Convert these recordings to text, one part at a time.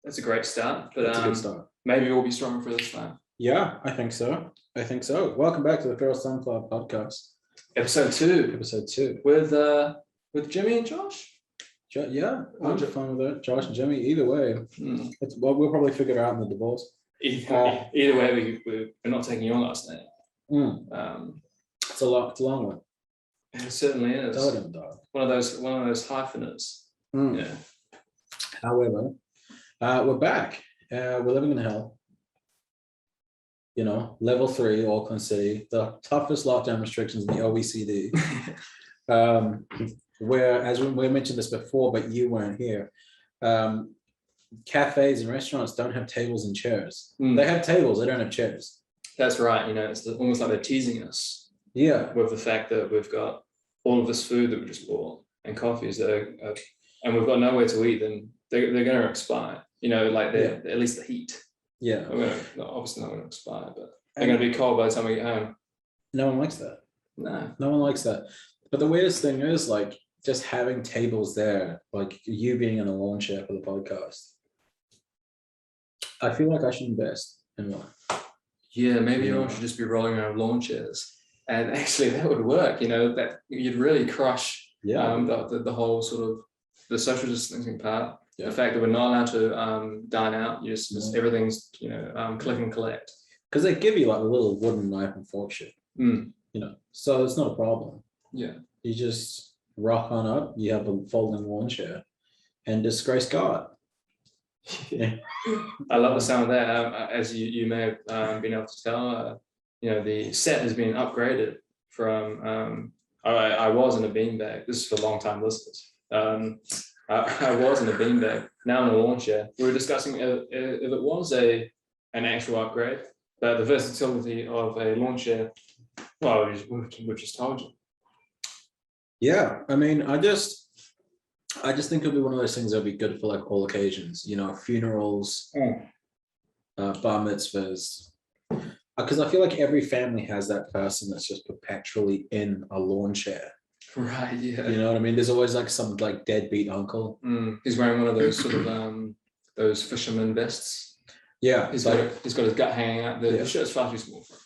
That's a great start. But That's a good start. Maybe we'll be stronger for this time. Yeah, I think so. Welcome back to the Feral Sunflower Podcast. Episode 2. Episode 2. With Jimmy and Josh? Yeah, I'm fine with it. Josh and Jimmy, either way. We'll probably figure it out in the divorce. Either way, we're not taking your last name. It's a long one. It certainly is. Dog. One of those hyphenates. Yeah. However, we're back. We're living in hell. You know, level 3, Auckland City, the toughest lockdown restrictions in the OECD. Where, as we mentioned this before, but you weren't here, cafes and restaurants don't have tables and chairs. They have tables, they don't have chairs. That's right. You know, it's almost like they're teasing us. Yeah. With the fact that we've got all of this food that we just bought and coffees that and we've got nowhere to eat them. They're going to expire. You know, like at least the heat. Yeah. Obviously not going to expire, but they're going to be cold by the time we get home. No one likes that. No one likes that. But the weirdest thing is, like, just having tables there, like you being in a lawn chair for the podcast. I feel like I should invest in one. Yeah, maybe everyone should just be rolling around lawn chairs, and actually that would work. You know, that you'd really crush the whole sort of the social distancing part. Yeah. The fact that we're not allowed to dine out, you just everything's click and collect. Because they give you like a little wooden knife and fork shit. You know, so it's not a problem. Yeah, you just rock on up. You have a folding lawn chair, and disgrace God. Yeah. I love the sound of that. As you may have been able to tell, the set has been upgraded from. I was in a beanbag. This is for long-time listeners. I was in a beanbag. Now I'm in a lawn chair. We were discussing if it was an actual upgrade, but the versatility of a lawn chair. Well, we've just told you. Yeah, I mean, I just think it'll be one of those things that'll be good for like all occasions, you know, funerals, bar mitzvahs. Because I feel like every family has that person that's just perpetually in a lawn chair. Right, yeah. You know what I mean? There's always like some like deadbeat uncle. He's wearing one of those sort of those fisherman vests. Yeah. He's got his gut hanging out. The shirt's far too small for him.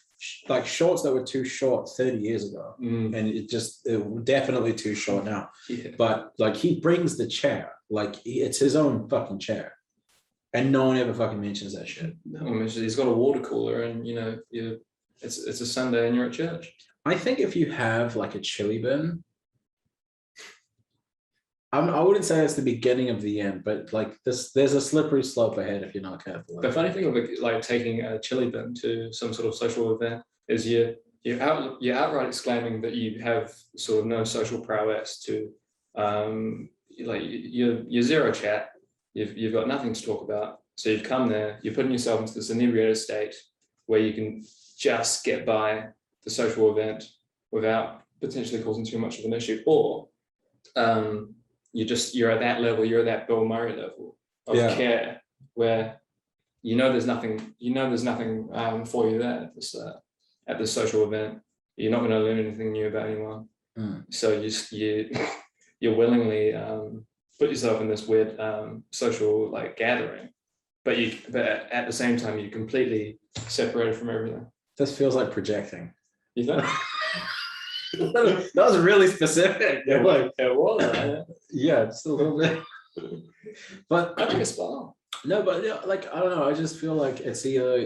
Like shorts that were too short 30 years ago. And it definitely too short now. Yeah. But like he brings the chair, like it's his own fucking chair. And no one ever fucking mentions that shit. No one mentions. He's got a water cooler, and it's a Sunday and you're at church. I think if you have like a chili bin, I wouldn't say it's the beginning of the end, but like there's a slippery slope ahead if you're not careful. The funny thing of like taking a chili bin to some sort of social event is you're outright exclaiming that you have sort of no social prowess to like you're zero chat. You've got nothing to talk about. So you've come there, you're putting yourself into this inebriated state where you can just get by the social event without potentially causing too much of an issue, or you're at that level, you're at that Bill Murray level of care where there's nothing for you there at this social event. You're not going to learn anything new about anyone. So you willingly put yourself in this weird social like gathering, but at the same time you're completely separated from everything. This feels like projecting. You think? That was really specific. It was. Right? Yeah, just a little bit. But I think it's fun. No, but like I don't know. I just feel like it's either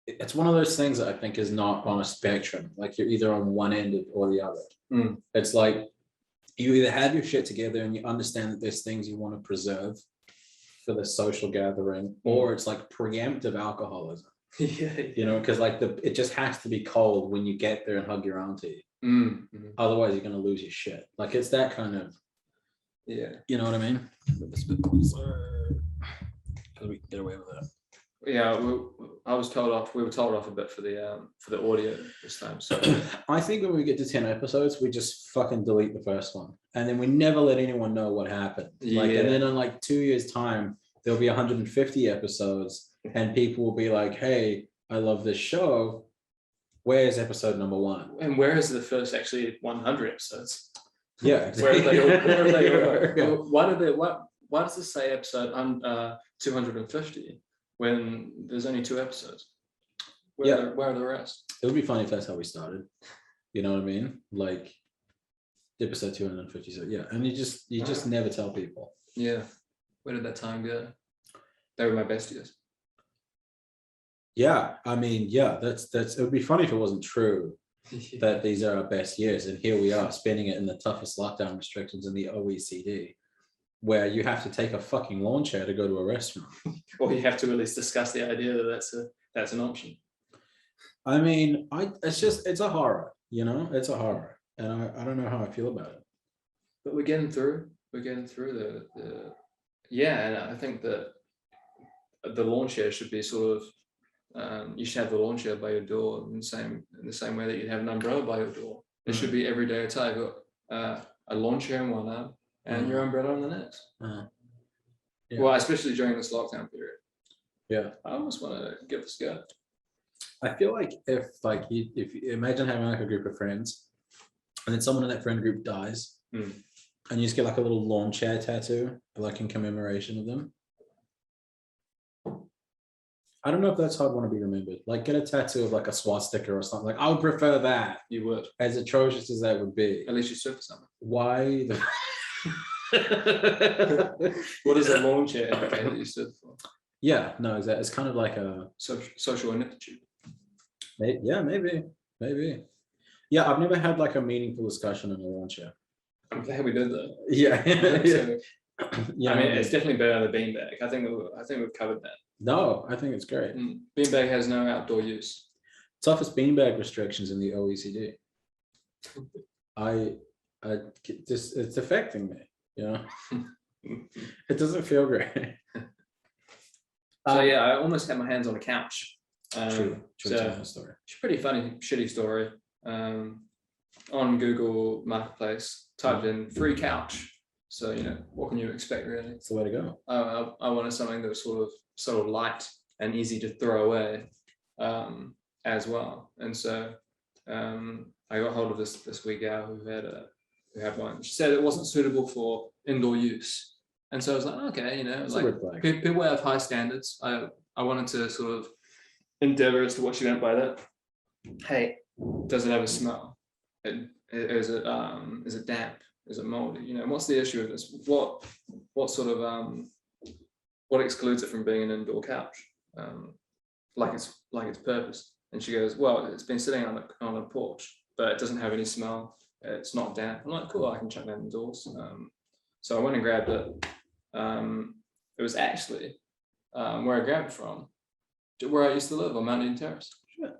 it's one of those things that I think is not on a spectrum. Like you're either on one end or the other. It's like you either have your shit together and you understand that there's things you want to preserve for the social gathering, or it's like preemptive alcoholism. Because like it just has to be cold when you get there and hug your auntie. Otherwise you're gonna lose your shit. Like it's that kind of you know what I mean? Because we can get away with that. Yeah, we were told off a bit for the audio this time. So I think when we get to 10 episodes, we just fucking delete the first one, and then we never let anyone know what happened. And then in like 2 years' time, there'll be 150 episodes, and people will be like, "Hey, I love this show. Where's episode number 1? And where is the first actually 100 episodes? Yeah, exactly. Why why does this say episode 250 when there's only 2 episodes? Where are the rest? It would be funny if that's how we started. You know what I mean? Like episode 250. So yeah, and you just never tell people. Yeah. Where did that time go? They were my best years. Yeah, I mean, yeah, that's it would be funny if it wasn't true that these are our best years, and here we are spending it in the toughest lockdown restrictions in the OECD, where you have to take a fucking lawn chair to go to a restaurant. Or you have to at least discuss the idea that that's an option. I mean, it's a horror, you know, it's a horror, and I don't know how I feel about it. But we're getting through the and I think that the lawn chair should be sort of, you should have the lawn chair by your door in the same way that you'd have an umbrella by your door. It should be everyday attire. You've got a lawn chair in one arm and your umbrella in the next. Yeah. Well, especially during this lockdown period. Yeah, I almost want to give this a go. I feel like if you imagine having like a group of friends, and then someone in that friend group dies, and you just get like a little lawn chair tattoo, like in commemoration of them. I don't know if that's how I'd want to be remembered. Like get a tattoo of like a swastika or something. Like I would prefer that. You would. As atrocious as that would be. At least you stood for something. Why? What does a lawn chair indicate that you stood for? Yeah, no, exactly. It's kind of like a social ineptitude. Yeah, maybe. Yeah, I've never had like a meaningful discussion in a lawn chair. I'm glad we did that. Yeah. So, yeah, I mean, it's definitely better than the beanbag. I think we've covered that. No, I think it's great. Beanbag has no outdoor use. Toughest beanbag restrictions in the OECD. It's affecting me, you know. It doesn't feel great. So yeah, I almost had my hands on a couch. True story. It's a pretty funny, shitty story. On Google Marketplace, typed in free couch. So, you know, what can you expect really? It's the way to go. I wanted something that was sort of light and easy to throw away as well. And so I got hold of this wee gal who had one. She said it wasn't suitable for indoor use. And so I was like, okay, you know, That's like people have high standards. I wanted to sort of endeavor as to what she meant by that. Hey, does it have a smell? Is it damp? Is it moldy? You know, what's the issue with this? What sort of what excludes it from being an indoor couch? Like its purpose. And she goes, well, it's been sitting on a porch, but it doesn't have any smell. It's not damp. I'm like, cool, I can chuck that indoors. So I went and grabbed it. It was actually where I grabbed it from, where I used to live on Mount Eden Terrace. Sure.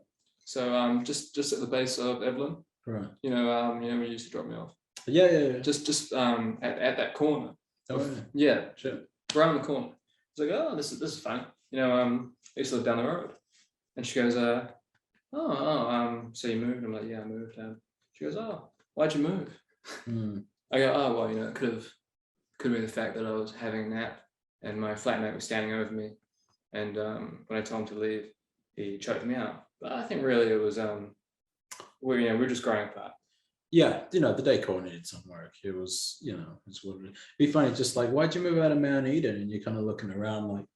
So just at the base of Evelyn. Right. You know when you used to drop me off. Yeah. Just at that corner. Oh, yeah. Sure. Right on the corner. I was like, oh, this is fun. You know, I used to live down the road. And she goes, so you moved? I'm like, yeah, I moved. She goes, oh, why'd you move? I go, oh, well, you know, it could be the fact that I was having a nap and my flatmate was standing over me. And when I told him to leave, he choked me out. But I think really it was, we're just growing apart. Yeah, you know, the decor needed some work. It was, you know, it's what it'd be funny, just like, why'd you move out of Mount Eden? And you're kind of looking around like,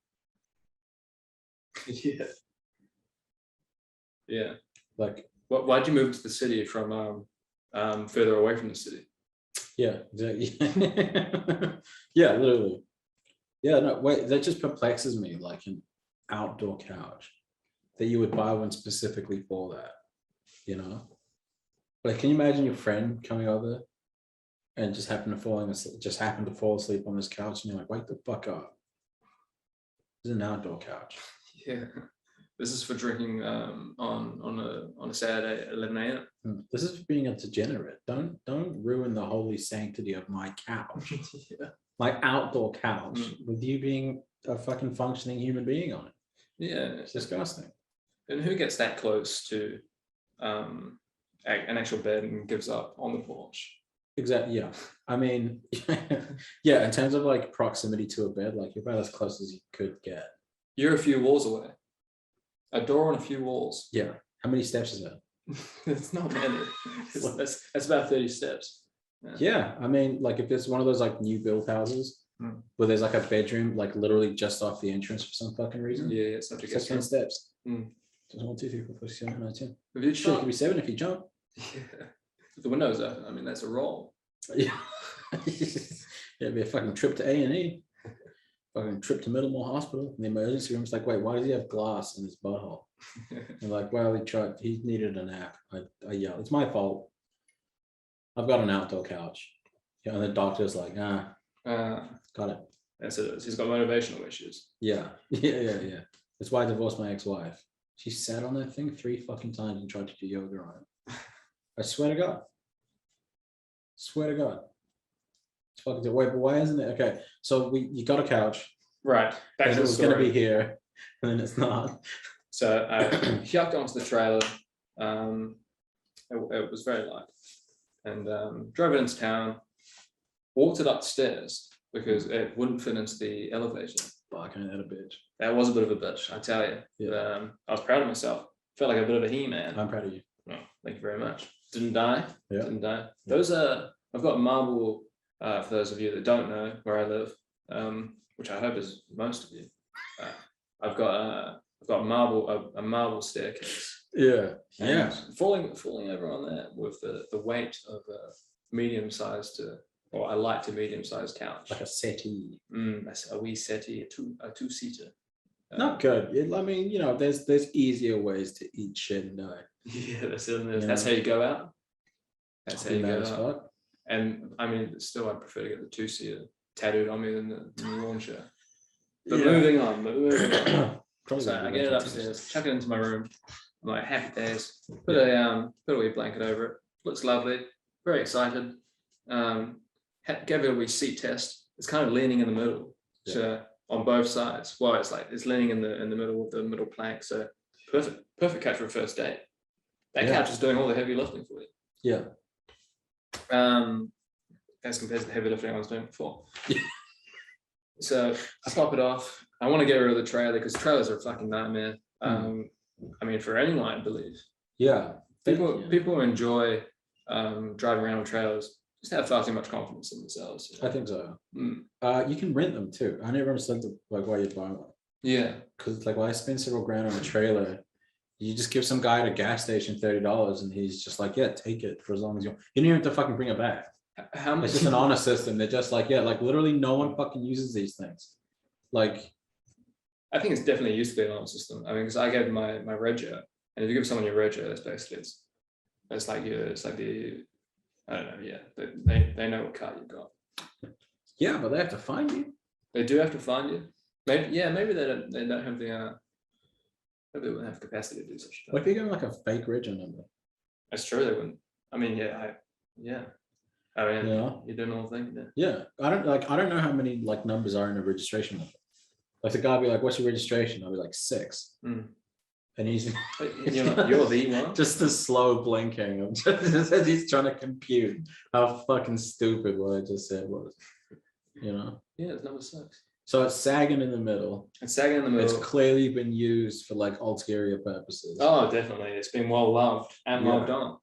yeah. Like, why'd you move to the city from further away from the city? Yeah, exactly. Yeah, literally. Yeah, no, wait, that just perplexes me, like an outdoor couch that you would buy one specifically for that, you know? Like, can you imagine your friend coming over and just happened to fall asleep on this couch, and you're like, wake the fuck up. This is an outdoor couch. Yeah. This is for drinking on a Saturday at 11 a.m. This is being a degenerate. Don't ruin the holy sanctity of my couch. Yeah. My outdoor couch with you being a fucking functioning human being on it. Yeah. It's disgusting. And who gets that close to an actual bed and gives up on the porch? Exactly. Yeah. I mean, yeah, in terms of like proximity to a bed, like you're about as close as you could get. You're a few walls away. A door and a few walls. Yeah. How many steps is that? It's not many. That's about 30 steps. Yeah. I mean, like if it's one of those like new build houses, where there's like a bedroom, like literally just off the entrance for some fucking reason. Yeah, it's such a It's good 10 steps. Mm. Just 1, 2, 3, 4, 5, 6, 7, 8, 9, 10. Have you Sure, it tried? could be 7 if you jump. Yeah. If the windows open, I mean, that's a roll. Yeah. It'd be a fucking trip to A&E. Fucking trip to Middlemore Hospital. In the emergency room, it's like, wait, why does he have glass in his butthole? They're like, well, he needed a nap. I yell, it's my fault. I've got an outdoor couch. Yeah, and the doctor's like, got it. Yes, it is. He's got motivational issues. Yeah. That's why I divorced my ex-wife. She sat on that thing 3 fucking times and tried to do yoga on it. I swear to God. Swear to God. It's fucking wait, but why isn't it? Okay, so you got a couch. Right. Back And to it the was going to story. be here, and then it's not. So I yucked onto the trailer. It was very light, and drove it into town. Walked it upstairs because it wouldn't fit into the elevator. Fuck, ain't that a bitch? That was a bit of a bitch, I tell you. Yeah. I was proud of myself. Felt like a bit of a He-Man. I'm proud of you. Oh, thank you very much. Didn't die. Yeah. Didn't die. Those are. I've got marble. For those of you that don't know where I live, which I hope is most of you. I've got a marble staircase. Yeah. And falling over on that with the weight of a medium-sized or I like a medium-sized couch. Like a settee. That's a wee settee, a two-seater. Not good. I mean, there's easier ways to eat shit and die. Yeah, that's how you go out. That's how you go out. Fuck. And I mean, still, I prefer to get the two-seater tattooed on me than the launcher. But Yeah. moving on. So I get it like upstairs, chuck it into my room. I'm like, happy days. Put a wee blanket over it. Looks lovely. Very excited. Gave it a wee seat test. It's kind of leaning in the middle, so on both sides. Well, it's leaning in the middle with the middle plank. So perfect couch for a first date. That couch is doing all the heavy lifting for you. Yeah. As compared to the heavy lifting I was doing before. So I pop it off. I want to get rid of the trailer because trailers are a fucking nightmare. I mean, for anyone, I believe. Yeah. People enjoy driving around with trailers. Just have far too much confidence in themselves. I think so. You can rent them too. I never understood why you'd buy one. Yeah. Because like, why spend several grand on a trailer? You just give some guy at a gas station $30 and he's just like, yeah, take it for as long as you don't even have to fucking bring it back. How much? It's just an honor system. They're just like, yeah, like literally no one fucking uses these things. Like, I think it's definitely used to be an honor system. I mean, because I gave my Regio, and if you give someone your Regio, that's basically it's like the I don't know, yeah. They know what car you've got. yeah, but they have to find you. They do have to find you. Maybe they don't have the maybe they wouldn't have capacity to do such stuff. What if you go like a fake Regio number? That's true, they wouldn't. I mean, I mean, Yeah. you do know thing. Yeah. I don't know how many like numbers are in a registration number. Like the guy will be like, what's your registration? I'll be like 6. And he's You're the one. just the slow blinking of just he's trying to compute how fucking stupid what I just said was. Yeah, it's number 6. So it's sagging in the middle. It's sagging in the middle. It's clearly been used for like ulterior purposes. Oh, definitely. It's been well loved and loved on.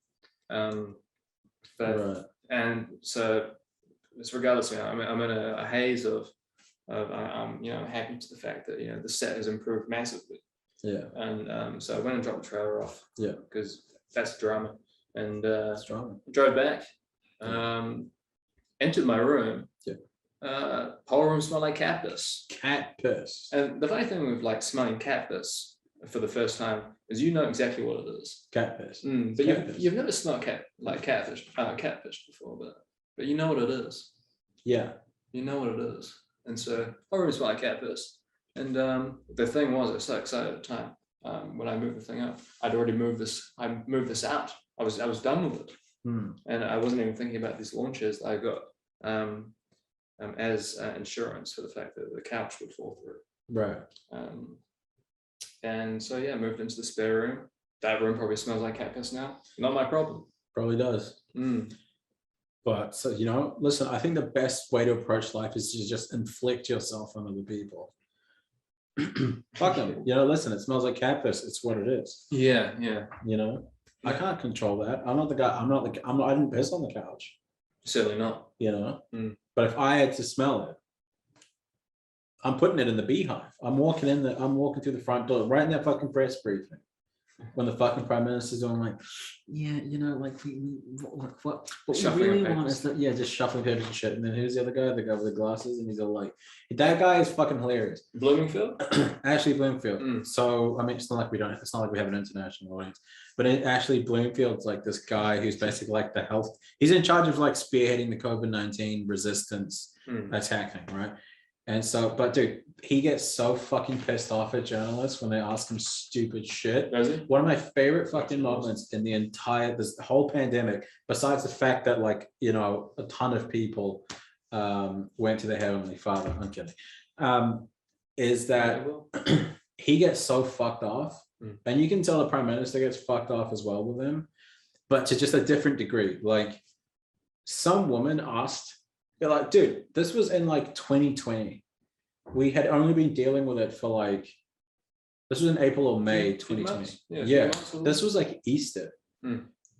But right. And so it's regardless, I'm in a haze of I'm happy to the fact that the set has improved massively. Yeah. And so I went and dropped the trailer off. Yeah. Because that's drama. And Strong. drove back. Entered my room. Yeah. Whole room smelled like cat piss. Cat piss. And the funny thing with like smelling cat piss for the first time is exactly what it is. Cat piss. But you've never smelled catfish before, but you know what it is. Yeah. You know what it is. And so I always smelled like cat piss. And the thing was, I was so excited at the time when I moved the thing up. I'd already moved this. I moved this out. I was done with it, and I wasn't even thinking about these launches that I got as insurance for the fact that the couch would fall through. Right. And so moved into the spare room. That room probably smells like cat piss now. Not my problem. Probably does. But so listen, I think the best way to approach life is to just inflict yourself on other people. Fuck them. Listen, it smells like cat piss. It's what it is. Yeah. I can't control that. I'm not the guy. I didn't piss on the couch. Certainly not. But if I had to smell it, I'm putting it in the beehive. I'm walking through the front door, right in that fucking press briefing. When the fucking prime minister's doing like, yeah, you know, like what we really want is that, yeah, just shuffling papers and shit. And then who's the other guy? The guy with the glasses, and he's all like, that guy is fucking hilarious. Bloomingfield? Ashley Bloomfield. So I mean, it's not like we have an international audience, but Ashley Bloomfield's like this guy who's basically like the health. He's in charge of like spearheading the COVID-19 resistance attacking, right? And so, but dude, he gets so fucking pissed off at journalists when they ask him stupid shit. Does he? One of my favorite fucking moments in this whole pandemic, besides the fact that like, you know, a ton of people went to the Heavenly Father, I'm kidding, is that he gets so fucked off, and you can tell the Prime Minister gets fucked off as well with him, but to just a different degree. Like, some woman asked, they're like, dude, this was in like 2020. We had only been dealing with it for like, this was in April or May 2020. Yeah, this was like Easter.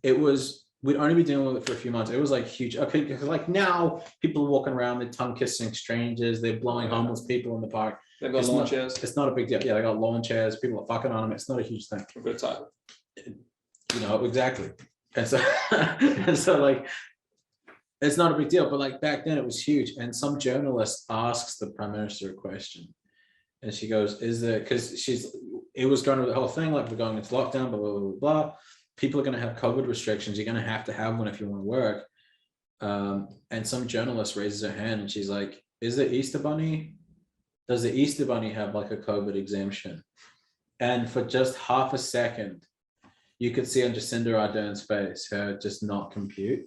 It was, we'd only been dealing with it for a few months. It was like huge. Okay, because like now people are walking around, they're tongue kissing strangers, they're blowing homeless people in the park. They've got lawn chairs. It's not a big deal. Yeah, they got lawn chairs, people are fucking on them. It's not a huge thing. Good time. You know, exactly. And so like, it's not a big deal, but like back then it was huge. And some journalist asks the Prime Minister a question, and she goes, is there, because it was going to the whole thing, like, we're going into lockdown, blah, blah, blah, blah. People are going to have COVID restrictions. You're going to have one if you want to work. And some journalist raises her hand and she's like, is the Easter Bunny, does the Easter Bunny have like a COVID exemption? And for just half a second, you could see on Jacinda Ardern's face, her just not compute.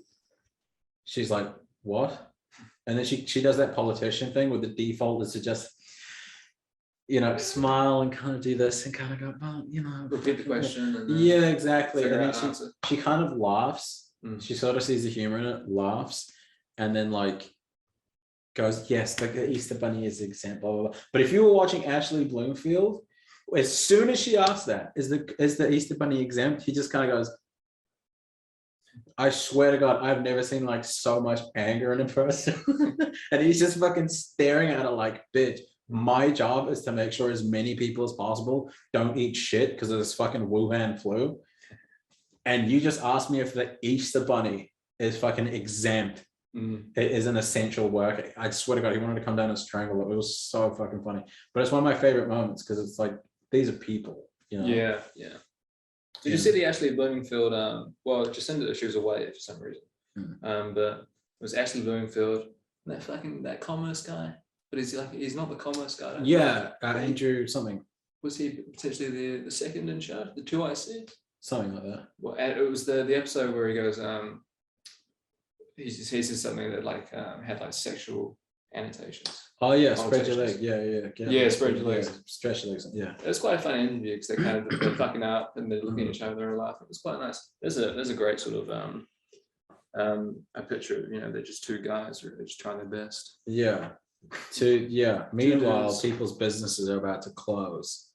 She's like, what? And then she does that politician thing with the default is to just, you know, smile and kind of do this and kind of go, well, you know. Repeat the question. And yeah, exactly. And then she kind of laughs. She sort of sees the humor in it, laughs, and then like goes, yes, like the Easter Bunny is exempt, blah, blah, blah. But if you were watching Ashley Bloomfield, as soon as she asked that, is the Easter Bunny exempt? He just kind of goes, I swear to God, I've never seen like so much anger in a person. And he's just fucking staring at her like, bitch, my job is to make sure as many people as possible don't eat shit because of this fucking Wuhan flu. And you just asked me if the Easter Bunny is fucking exempt. It is an essential worker. I swear to God, he wanted to come down and strangle it. It was so fucking funny. But it's one of my favorite moments because it's like, these are people, you know? Yeah, yeah. Did you see the Ashley Bloomfield? Well, Jacinda, she was away for some reason. But it was Ashley Bloomfield, that commerce guy. But he's not the commerce guy. Yeah, Andrew something. Was he potentially the second in charge? The 2IC? Something like that. Well, it was the episode where he goes, he says something that like had like sexual annotations. Oh yeah, spread your leg. Yeah, spread your legs. Stretch your legs. Yeah. It was quite a fun interview because they're fucking up and they're looking at each other and laughing. It was quite nice. There's a great sort of a picture of, you know, they're just two guys who are just trying their best. Yeah. Meanwhile, people's businesses are about to close.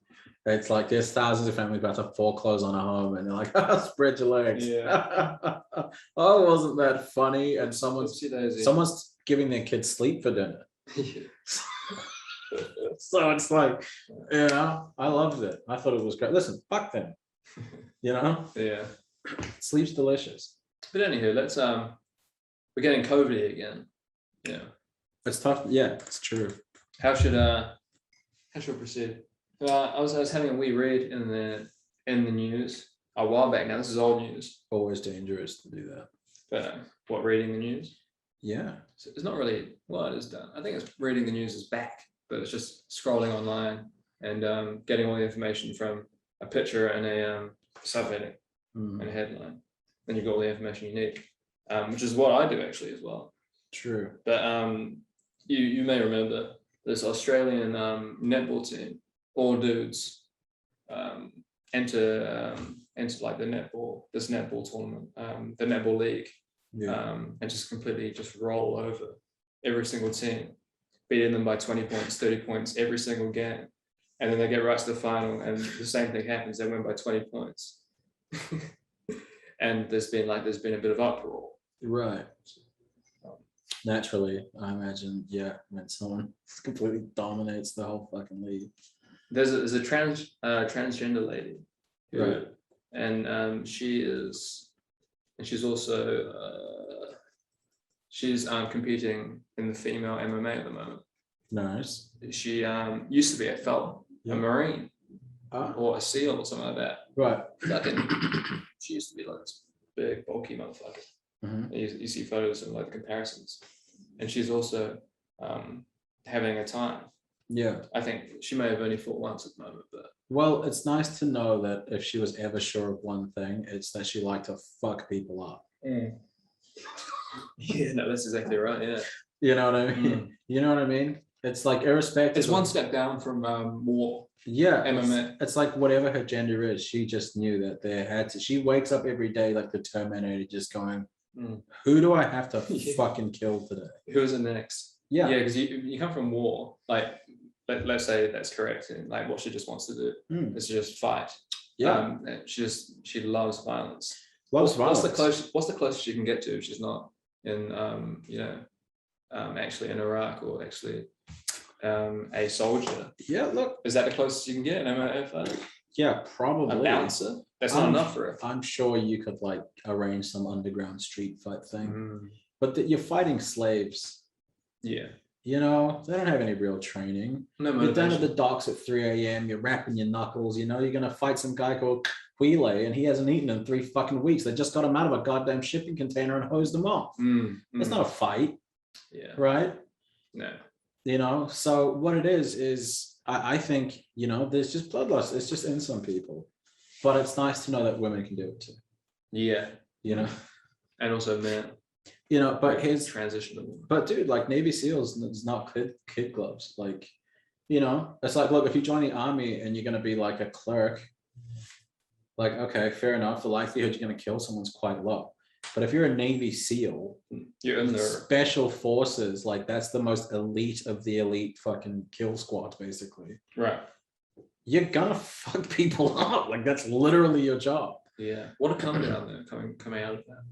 It's like there's thousands of families about to foreclose on a home, and they're like, oh, spread your legs. Yeah. Oh, wasn't that funny? And someone's giving their kids sleep for dinner. So it's like, you know, I loved it. I thought it was great. Listen, fuck them. You know? Yeah. Sleep's delicious. But anywho, let's we're getting COVID again. Yeah. It's tough. Yeah, it's true. How should we proceed? I was having a wee read in the news a while back now. This is old news. Always dangerous to do that. But what, reading the news? Yeah. So it's not really, well, it is done. I think it's reading the news is back, but it's just scrolling online and getting all the information from a picture and a subheading and a headline. Then you've got all the information you need, which is what I do actually as well. True. But you may remember this Australian netball team, all dudes, enter like the netball tournament, the netball league. Yeah. And just completely just roll over every single team, beating them by 20 points, 30 points every single game. And then they get right to the final and the same thing happens. They win by 20 points. And there's been a bit of uproar. Right. Naturally, I imagine, yeah, when someone completely dominates the whole fucking league. There's a transgender lady, who, Right. and she's also she's competing in the female MMA at the moment. Nice. She used to be a Marine or a SEAL or something like that. Right. She used to be like this big, bulky motherfucker. Mm-hmm. You see photos and like comparisons, and she's also having a time. Yeah. I think she may have only fought once at the moment, but well, it's nice to know that if she was ever sure of one thing, it's that she liked to fuck people up. Yeah, no, that's exactly right. Yeah, you know what I mean. You know what I mean. It's like irrespective. It's one step down from war. Yeah, MMA. It's like whatever her gender is, she just knew that there had to. She wakes up every day like the Terminator, just going, "Who do I have to fucking kill today? Who's the next?" Yeah, because you come from war. Like, let's say that's correct. And like, what she just wants to do is just fight. Yeah, she loves violence. Loves violence. What's the closest she can get to if she's not in actually in Iraq or actually a soldier? Yeah, look, is that the closest you can get in MMA fighter? Yeah, probably. A bouncer? That's not enough for it. I'm sure you could like arrange some underground street fight thing, but you're fighting slaves. Yeah. You know, they don't have any real training. No You're down at the docks at 3 a.m. You're rapping your knuckles. You know, you're going to fight some guy called Quile, and he hasn't eaten in 3 fucking weeks. They just got him out of a goddamn shipping container and hosed him off. It's not a fight. Yeah. Right? No. You know, so what it is I think, you know, there's just bloodlust. It's just in some people. But it's nice to know that women can do it too. Yeah. You know? And also men. You know, but his transition. But dude, like Navy SEALs is not kid gloves. Like, you know, it's like, look, if you join the army and you're gonna be like a clerk, like, okay, fair enough. The likelihood you're gonna kill someone's quite low. But if you're a Navy SEAL, you're in the special forces, like that's the most elite of the elite fucking kill squad, basically. Right. You're gonna fuck people up. Like that's literally your job. Yeah. What a come down there coming out of that.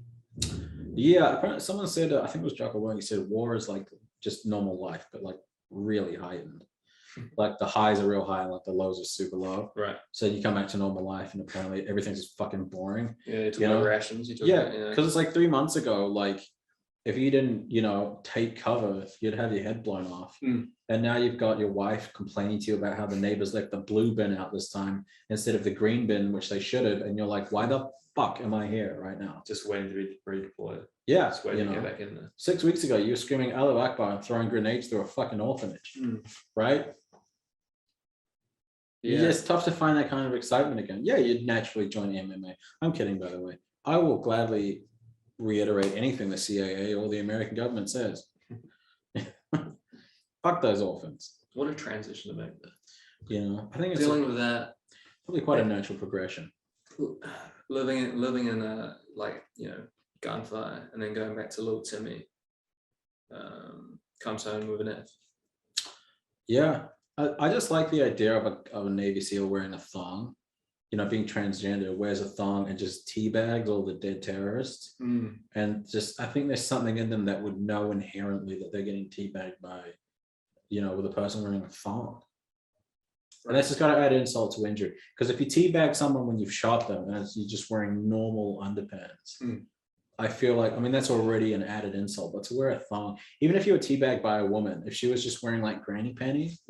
Yeah, apparently someone said, I think it was Jocko Willink, he said war is like just normal life, but like really heightened. Like the highs are real high and like the lows are super low. Right. So you come back to normal life and apparently everything's just fucking boring. Yeah, you know? Rations. Because it's like 3 months ago, like if you didn't, you know, take cover, you'd have your head blown off. And now you've got your wife complaining to you about how the neighbors left the blue bin out this time instead of the green bin, which they should have. And you're like, why the fuck am I here right now? Just waiting to be redeployed. Yeah. Just waiting to get back in there. 6 weeks ago, you were screaming Allahu Akbar and throwing grenades through a fucking orphanage. Right? Yeah. It's tough to find that kind of excitement again. Yeah, you'd naturally join MMA. I'm kidding, by the way. I will gladly reiterate anything the CIA or the American government says. Fuck those orphans. What a transition to make that. You know, I think it's dealing with that. Probably quite a natural progression. Living in a like, you know, gunfire and then going back to little Timmy comes home with an F. Yeah. I just like the idea of a Navy SEAL wearing a thong, you know, being transgender, wears a thong and just teabags all the dead terrorists. And just, I think there's something in them that would know inherently that they're getting teabagged by, you know, with a person wearing a thong. And that's just got to add insult to injury. Because if you teabag someone when you've shot them and you're just wearing normal underpants, I feel like, I mean, that's already an added insult, but to wear a thong, even if you were teabagged by a woman, if she was just wearing like granny panties,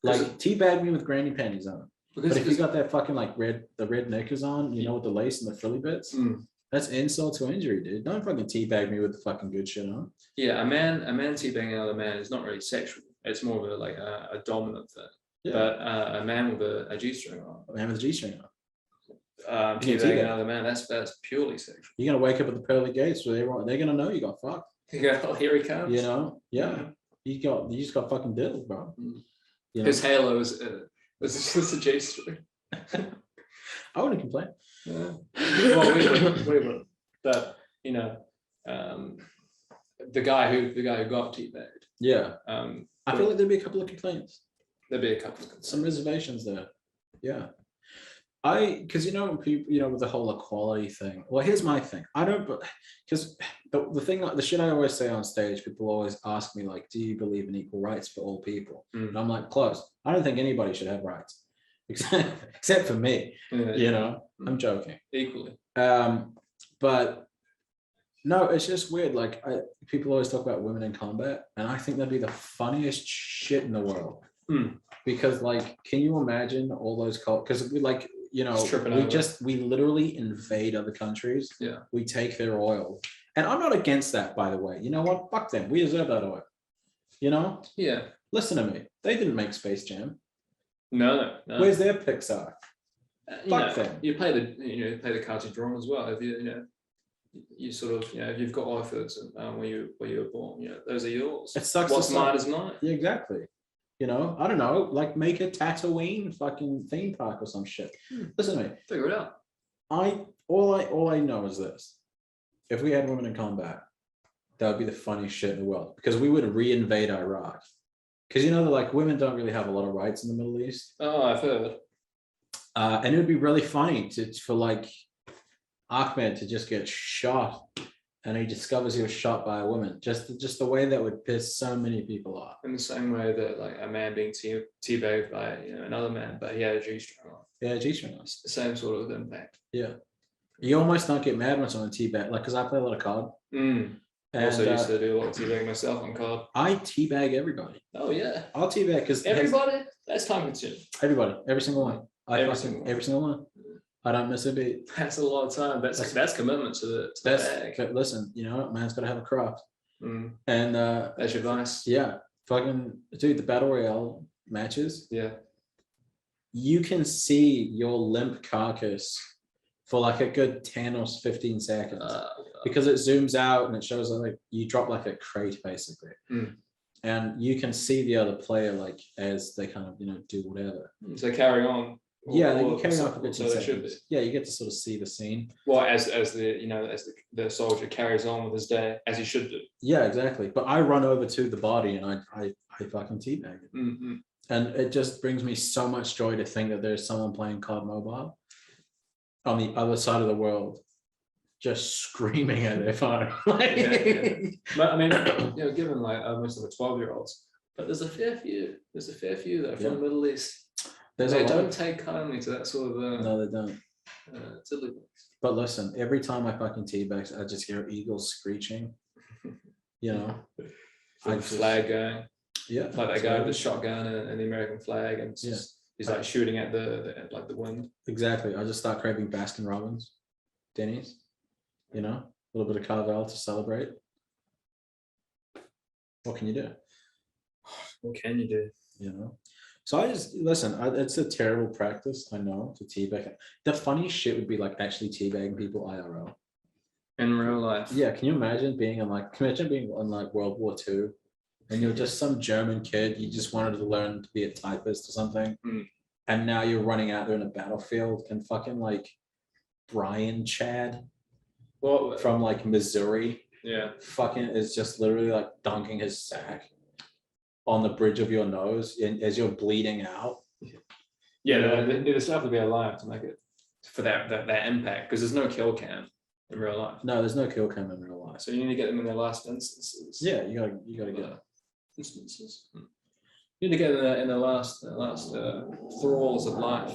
like teabag me with granny panties on. But if you got that fucking like the red knickers on, you know, with the lace and the frilly bits, that's insult to injury, dude. Don't fucking teabag me with the fucking good shit on. Yeah, a man teabagging another man is not really sexual. It's more of a dominant thing. Yeah. But a man with a G-string on. A man with a G-string on. Teabagging another man, that's purely sexual. You're gonna wake up at the pearly gates where they're gonna know you got fucked. Yeah, oh, here he comes. You know, yeah. You just got fucking diddled, bro. You know? His halo was just a G-string. I wouldn't complain. Yeah. Well, we would. But you know, the guy who got teabagged. Yeah. I feel like there'd be a couple of complaints. There'd be a couple of complaints. Some reservations there. Yeah. Because people, with the whole equality thing. Well, here's my thing. I don't, because the thing, the shit I always say on stage, people always ask me like, "Do you believe in equal rights for all people?" And I'm like, close. I don't think anybody should have rights, except for me. I'm joking. Equally. But no, it's just weird. Like people always talk about women in combat, and I think that'd be the funniest shit in the world. Because like, can you imagine all those because we like. We literally invade other countries. Yeah. We take their oil. And I'm not against that, by the way. You know what? Fuck them. We deserve that oil. Yeah. Listen to me. They didn't make Space Jam. No. Where's their Pixar? Fuck them. You play the cards you drawn as well. If you sort of, you've got orphans where you were born, those are yours. It sucks. What's mine is mine. Yeah, exactly. I don't know, like make a Tatooine fucking theme park or some shit. Listen to me. Figure it out. All I know is this. If we had women in combat, that would be the funniest shit in the world, because we would reinvade Iraq. Because like women don't really have a lot of rights in the Middle East. Oh, I've heard. And it would be really funny for like Ahmed to just get shot, and he discovers he was shot by a woman. Just the way that would piss so many people off. In the same way that like a man being teabagged by another man, but he had a G-string on. Yeah, G-string on. The same sort of impact. Yeah. You almost don't get mad when someone teabag, like, because I play a lot of COD. And, also used to do a lot of teabagging myself on COD. I teabag everybody. Oh yeah. I'll teabag because everybody. That's time consuming. Everybody, every single one. Every single one. I don't miss a beat. That's a lot of time. That's commitment to the bag. But listen, man's got to have a craft. And that's your advice. Yeah, fucking dude, the battle royale matches. Yeah, you can see your limp carcass for like a good 10 or 15 seconds because it zooms out and it shows like you drop like a crate basically. And you can see the other player like as they kind of do whatever. So carry on. Yeah, they can carry on for 15 seconds. Yeah, you get to sort of see the scene. Well, as the soldier carries on with his day, as he should do. Yeah, exactly. But I run over to the body and I fucking teabag it. And it just brings me so much joy to think that there's someone playing COD Mobile on the other side of the world, just screaming at their phone. Yeah. But I mean, given like most of the 12-year-olds, but there's a fair few that are from the Middle East. They don't take kindly to that sort of. No, they don't. But listen, every time I fucking teabag, I just hear eagles screeching. The flag going. Yeah, like that guy with the shotgun and the American flag, and he's like shooting at the wind. Exactly. I just start craving Baskin Robbins, Denny's. A little bit of Carvel to celebrate. What can you do? What can you do? So I just listen. It's a terrible practice, I know, to teabag. The funny shit would be like actually teabagging people IRL in real life. Yeah, can you imagine being in like World War II, and you're just some German kid. You just wanted to learn to be a typist or something, and now you're running out there in a battlefield, and fucking like Brian Chad, from like Missouri, fucking is just literally like dunking his sack on the bridge of your nose as you're bleeding out. Yeah, they still have to be alive to make it for that impact, because there's no kill cam in real life. No, there's no kill cam in real life. So you need to get them in their last instances. Yeah, you gotta get them. Instances. You need to get in the last thralls of life.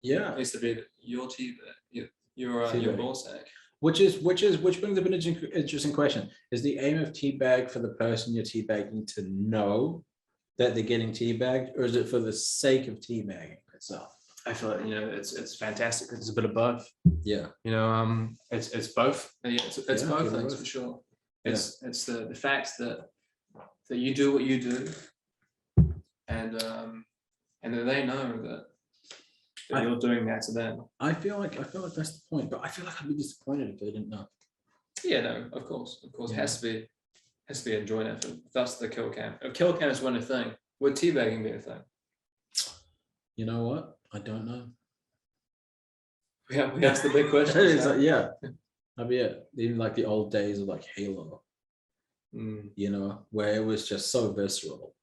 Yeah, it needs to be your teabag, your ball sack. Which brings up an interesting question. Is the aim of teabag for the person you're teabagging to know that they're getting teabagged, or is it for the sake of teabagging itself? I feel like it's fantastic. It's a bit of both. Yeah. It's both. Yeah, it's both things for sure. It's the fact that you do what you do, and that they know that you're doing that to them. I feel like that's the point, but I feel like I'd be disappointed if they didn't know. Yeah, no, of course, it has to be a joint effort. That's the kill cam. If kill cam is one a thing, would teabagging be a thing? You know what? I don't know. We asked the big question. That'd be it. Even like the old days of like Halo, where it was just so visceral.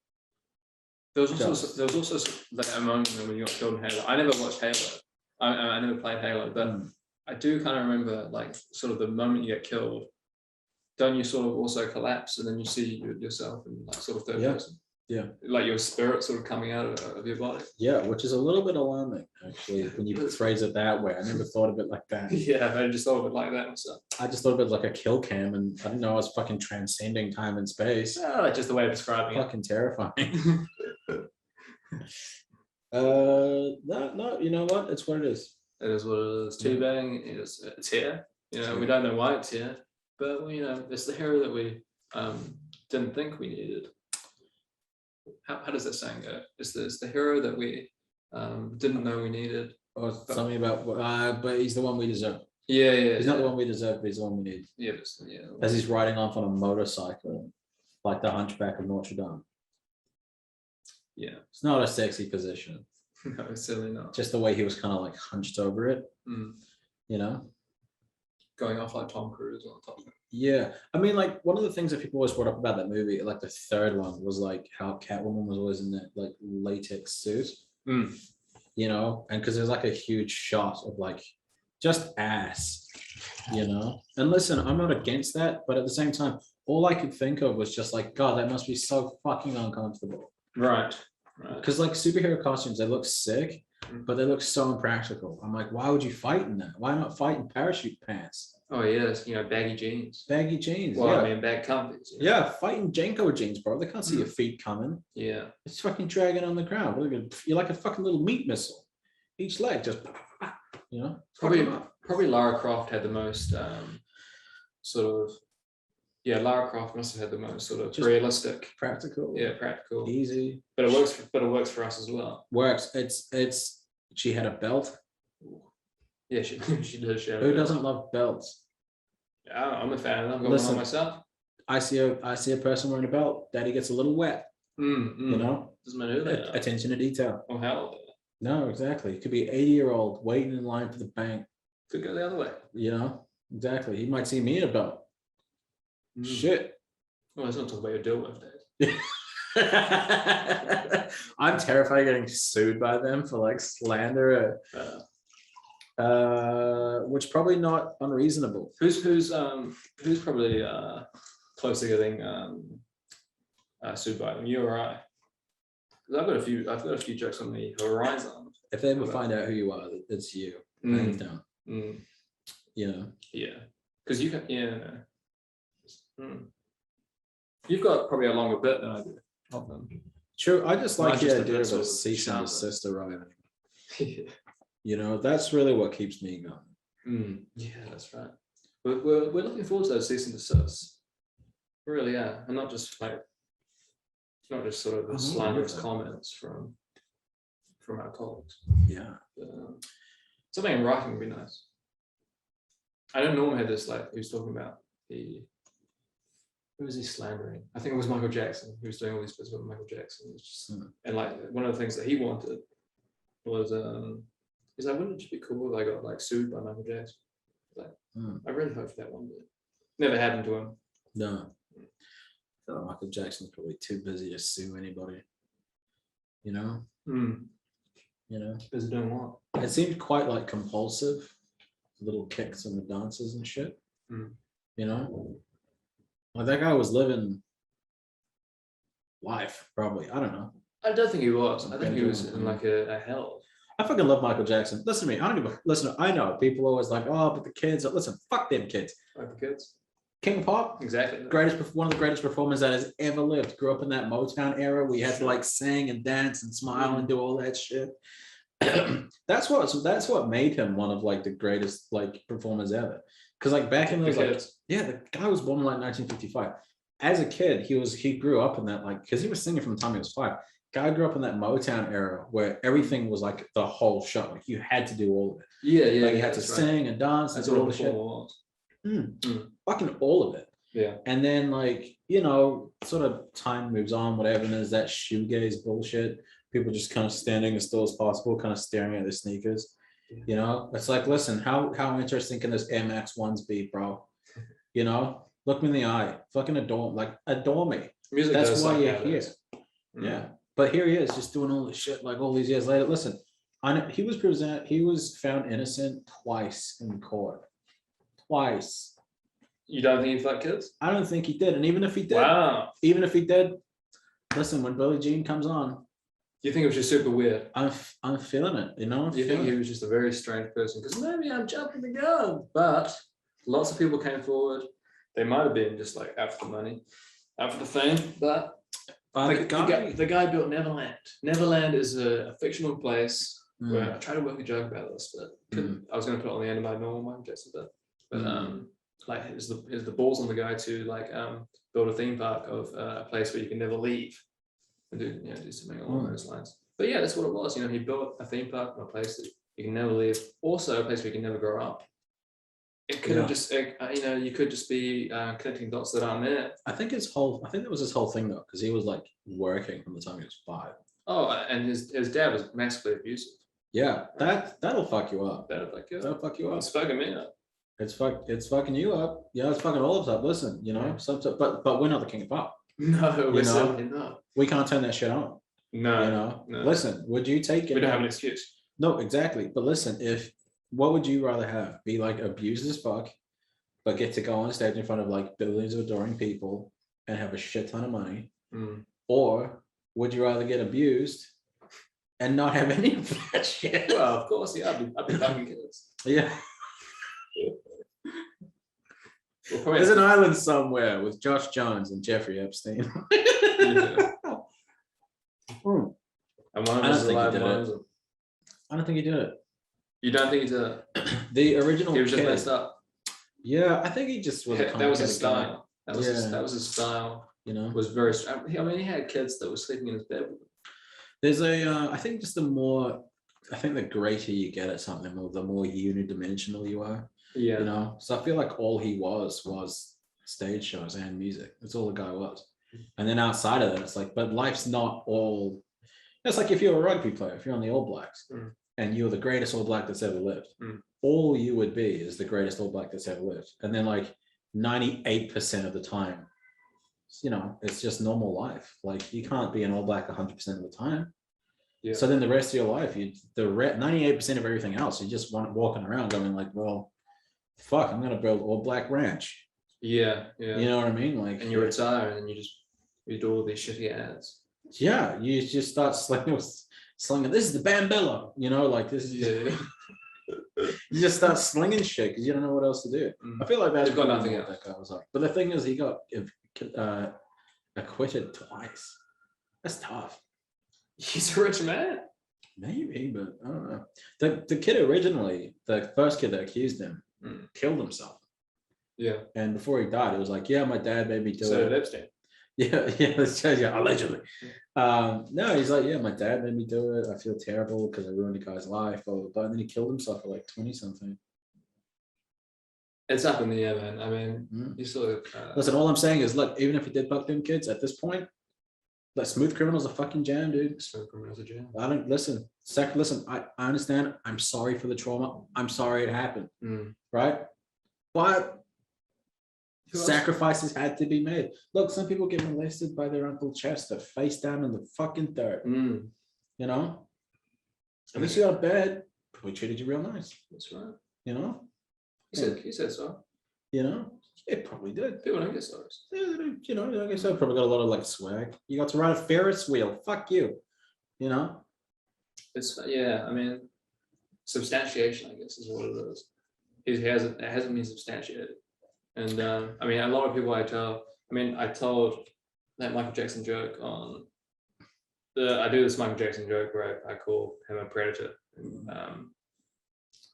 There was also like a moment when you got killed in Halo. I never watched Halo, I never played Halo, but I do kind of remember like sort of the moment you get killed, don't you sort of also collapse and then you see yourself in like sort of third person? Yeah. Like your spirit sort of coming out of your body. Yeah, which is a little bit alarming, actually, when you phrase it that way. I never thought of it like that. Yeah, I just thought of it like that myself. I just thought of it like a kill cam, and I didn't know I was fucking transcending time and space. Oh, that's just the way of describing fucking terrifying. No, you know what? It's what it is. It is what it is. Teabagging it's here. You know, we don't know why it's here, but you know, it's the hero that we didn't think we needed. How does that saying go? It's the hero that we didn't know we needed. Or something about, but he's the one we deserve. Yeah. He's not the one we deserve, but he's the one we need. Yeah. As he's riding off on a motorcycle, like the Hunchback of Notre Dame. Yeah. It's not a sexy position. No, it's certainly not. Just the way he was kind of like hunched over it. You know? Going off like Tom Cruise on top of it. Yeah. I mean, like, one of the things that people always brought up about that movie, like the third one, was like how Catwoman was always in that like latex suit. You know, and because there's like a huge shot of like just ass, you know. And listen, I'm not against that, but at the same time, all I could think of was just like, God, that must be so fucking uncomfortable. Right. Because like superhero costumes, they look sick, but they look so impractical. I'm like, why would you fight in that? Why not fight in parachute pants? Oh yes, you know, baggy jeans. Baggy jeans. Well, yeah. I mean, bag comfies. Yeah, fighting Jenko jeans, bro. They can't see your feet coming. Yeah. It's fucking dragging on the ground. You're like a fucking little meat missile. Each leg just, you know. Probably Lara Croft had the most Lara Croft must have had the most sort of just realistic, practical. Yeah, practical, easy. But it works. But it works for us as well. Works. It's. She had a belt. Yeah, she did. Who doesn't love belts? Yeah, I'm a fan of them. I've got one myself. I see a person wearing a belt. Daddy gets a little wet. You know. Doesn't matter who they are. Attention to detail. Or how old they are. No, exactly. It could be 80-year-old waiting in line for the bank. Could go the other way. You know, exactly. He might see me in a belt. Shit. Well, let's not talk about your deal with Dad. I'm terrified of getting sued by them for like slander, which probably not unreasonable. Who's probably close to getting sued by them? You or I? I've got a few jokes on the horizon. If they ever find out who you are, it's you. Hands down. You know. Yeah, because you can. Yeah. You've got probably a longer bit than I do of them. True. I just like the idea of a cease and desist arriving. You know, that's really what keeps me going. Yeah, that's right. We're looking forward to those cease and desists. We really are, and not just sort of the slanderous comments from our colleagues. Yeah. Something in writing would be nice. I don't normally have this like he was talking about who was he slandering? I think it was Michael Jackson. He was doing all these bits about Michael Jackson. And like one of the things that he wanted was he's like, wouldn't it just be cool if I got like sued by Michael Jackson? Like, I really hope for that one day. Never happened to him. No. Michael Jackson's probably too busy to sue anybody. You know? You know? Busy doing what? It seemed quite like compulsive. Little kicks and the dances and shit. You know? Like that guy was living life, probably. I don't know. I don't think he was. I think he was in like a hell. I fucking love Michael Jackson. Listen to me. I don't give a listen. I know people always like, oh, but the kids. Listen, fuck them kids. Like the kids. King of Pop, exactly. One of the greatest performers that has ever lived. Grew up in that Motown era where you had to like sing and dance and smile and do all that shit. That's what made him one of like the greatest like performers ever. Because like back in those like the guy was born in like 1955. As a kid, he grew up in that like because he was singing from the time he was 5. Guy grew up in that Motown era where everything was like the whole show. Like you had to do all of it. Yeah. Like you had to sing and dance and all the shit. Fucking all of it. Yeah. And then like, you know, sort of time moves on, whatever, and there's that shoegaze bullshit. People just kind of standing as still as possible, kind of staring at their sneakers. You know, it's like, listen, how interesting can this Air Max 1s be, bro? You know, look me in the eye, fucking adore me. Music That's why you're here. Yeah. But here he is just doing all this shit like all these years later. Listen, I know he was found innocent twice in court. Twice. You don't think he fucked kids? I don't think he did. And even if he did, Wow. listen, when Billie Jean comes on, You think it was just super weird? I'm feeling it, you know? You think he was just a very strange person? Because maybe I'm jumping the gun. But lots of people came forward. They might have been just like out for the money, out for the fame. But the guy built Neverland. Neverland is a fictional place where I try to work a joke about this, but I was going to put it on the end of my normal Michael Jackson bit. But like is the balls on the guy to like build a theme park of a place where you can never leave and do something along those lines. But yeah, that's what it was. You know, he built a theme park in a place that you can never leave. Also, a place where you can never grow up. It could have just, you could just be connecting dots that aren't there. I think that was his whole thing though, because he was like working from the time he was 5. Oh, and his dad was massively abusive. Yeah, that'll fuck you up. That'll fuck you up. That'll fuck you up. It's fucking me up. It's fucking you up. Yeah, it's fucking all of us up. Listen, you know, but we're not the king of pop. No, we're certainly not. We can't turn that shit on. No, no. Listen, would you take it? We don't have an excuse. No, exactly. But listen, what would you rather have? Be like abused as fuck, but get to go on stage in front of like billions of adoring people and have a shit ton of money? Or would you rather get abused and not have any of that shit? Well, of course, yeah, I'd be fucking kids. Yeah. There's an island somewhere with Josh Jones and Jeffrey Epstein. And one of us is alive. I don't think he did it. You don't think he did it? The original. He was just messed up. Yeah, I think he just was. That was his style. That was his style. You know, was very. I mean, he had kids that were sleeping in his bed with him. There's I think just the greater you get at something, the more unidimensional you are. Yeah. You know, so I feel like all he was stage shows and music. That's all the guy was. And then outside of that, it's like, but life's not all. It's like if you're a rugby player, if you're on the All Blacks, and you're the greatest All Black that's ever lived, all you would be is the greatest All Black that's ever lived. And then like 98% of the time, you know, it's just normal life. Like you can't be an All Black 100% of the time. Yeah. So then the rest of your life, 98% of everything else, you just walking around going like, well, fuck, I'm gonna build All Black ranch. Yeah. You know what I mean? Like, and you retire and you do all these shitty ads. Yeah, you just start slinging. This is the Bambilla, you know, like this is. Yeah. You just start slinging shit because you don't know what else to do. I feel like that's got nothing else. That guy was like, but the thing is, he got acquitted twice. That's tough. He's a rich man. Maybe, but I don't know. The kid originally, the first kid that accused him, killed himself. Yeah. And before he died, it was like, yeah, my dad made me do it. So did Epstein. Yeah, allegedly. No, he's like, yeah, my dad made me do it. I feel terrible because I ruined a guy's life, blah, blah, blah. And then he killed himself at like 20 something. It's up in the air, man. I mean, you sort of. Listen, all I'm saying is, look, even if he did buck them kids at this point, like Smooth Criminal's a fucking jam, dude. Smooth Criminal's a jam. I don't listen. Listen, I understand. I'm sorry for the trauma. I'm sorry it happened. Right? But sacrifices had to be made. Look, some people get molested by their Uncle Chester, face down in the fucking dirt. You know? At least you got a bed. Probably treated you real nice. That's right. You know? He said so. You know? It probably did. People don't get stories. You know, like I said, probably got a lot of like swag. You got to ride a Ferris wheel. Fuck you. You know? I mean, substantiation, I guess, is what it is. It hasn't been substantiated. And I mean, a lot of people I told that Michael Jackson joke on I do this Michael Jackson joke where I call him a predator in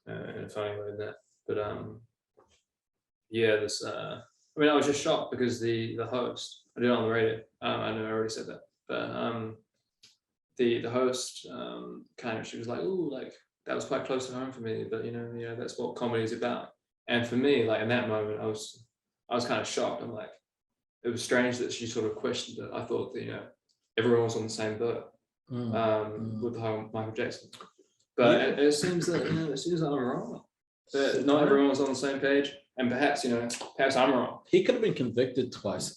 a funny way than that. But I was just shocked because the host, I did it on the radio. I know I already said that, but the host she was like, "Ooh, like that was quite close to home for me." But you know, that's what comedy is about. And for me, like in that moment, I was kind of shocked. I'm like, it was strange that she sort of questioned it. I thought that, everyone was on the same boat with the whole Michael Jackson. But it seems that I'm wrong. That not everyone was on the same page, and perhaps I'm wrong. He could have been convicted twice.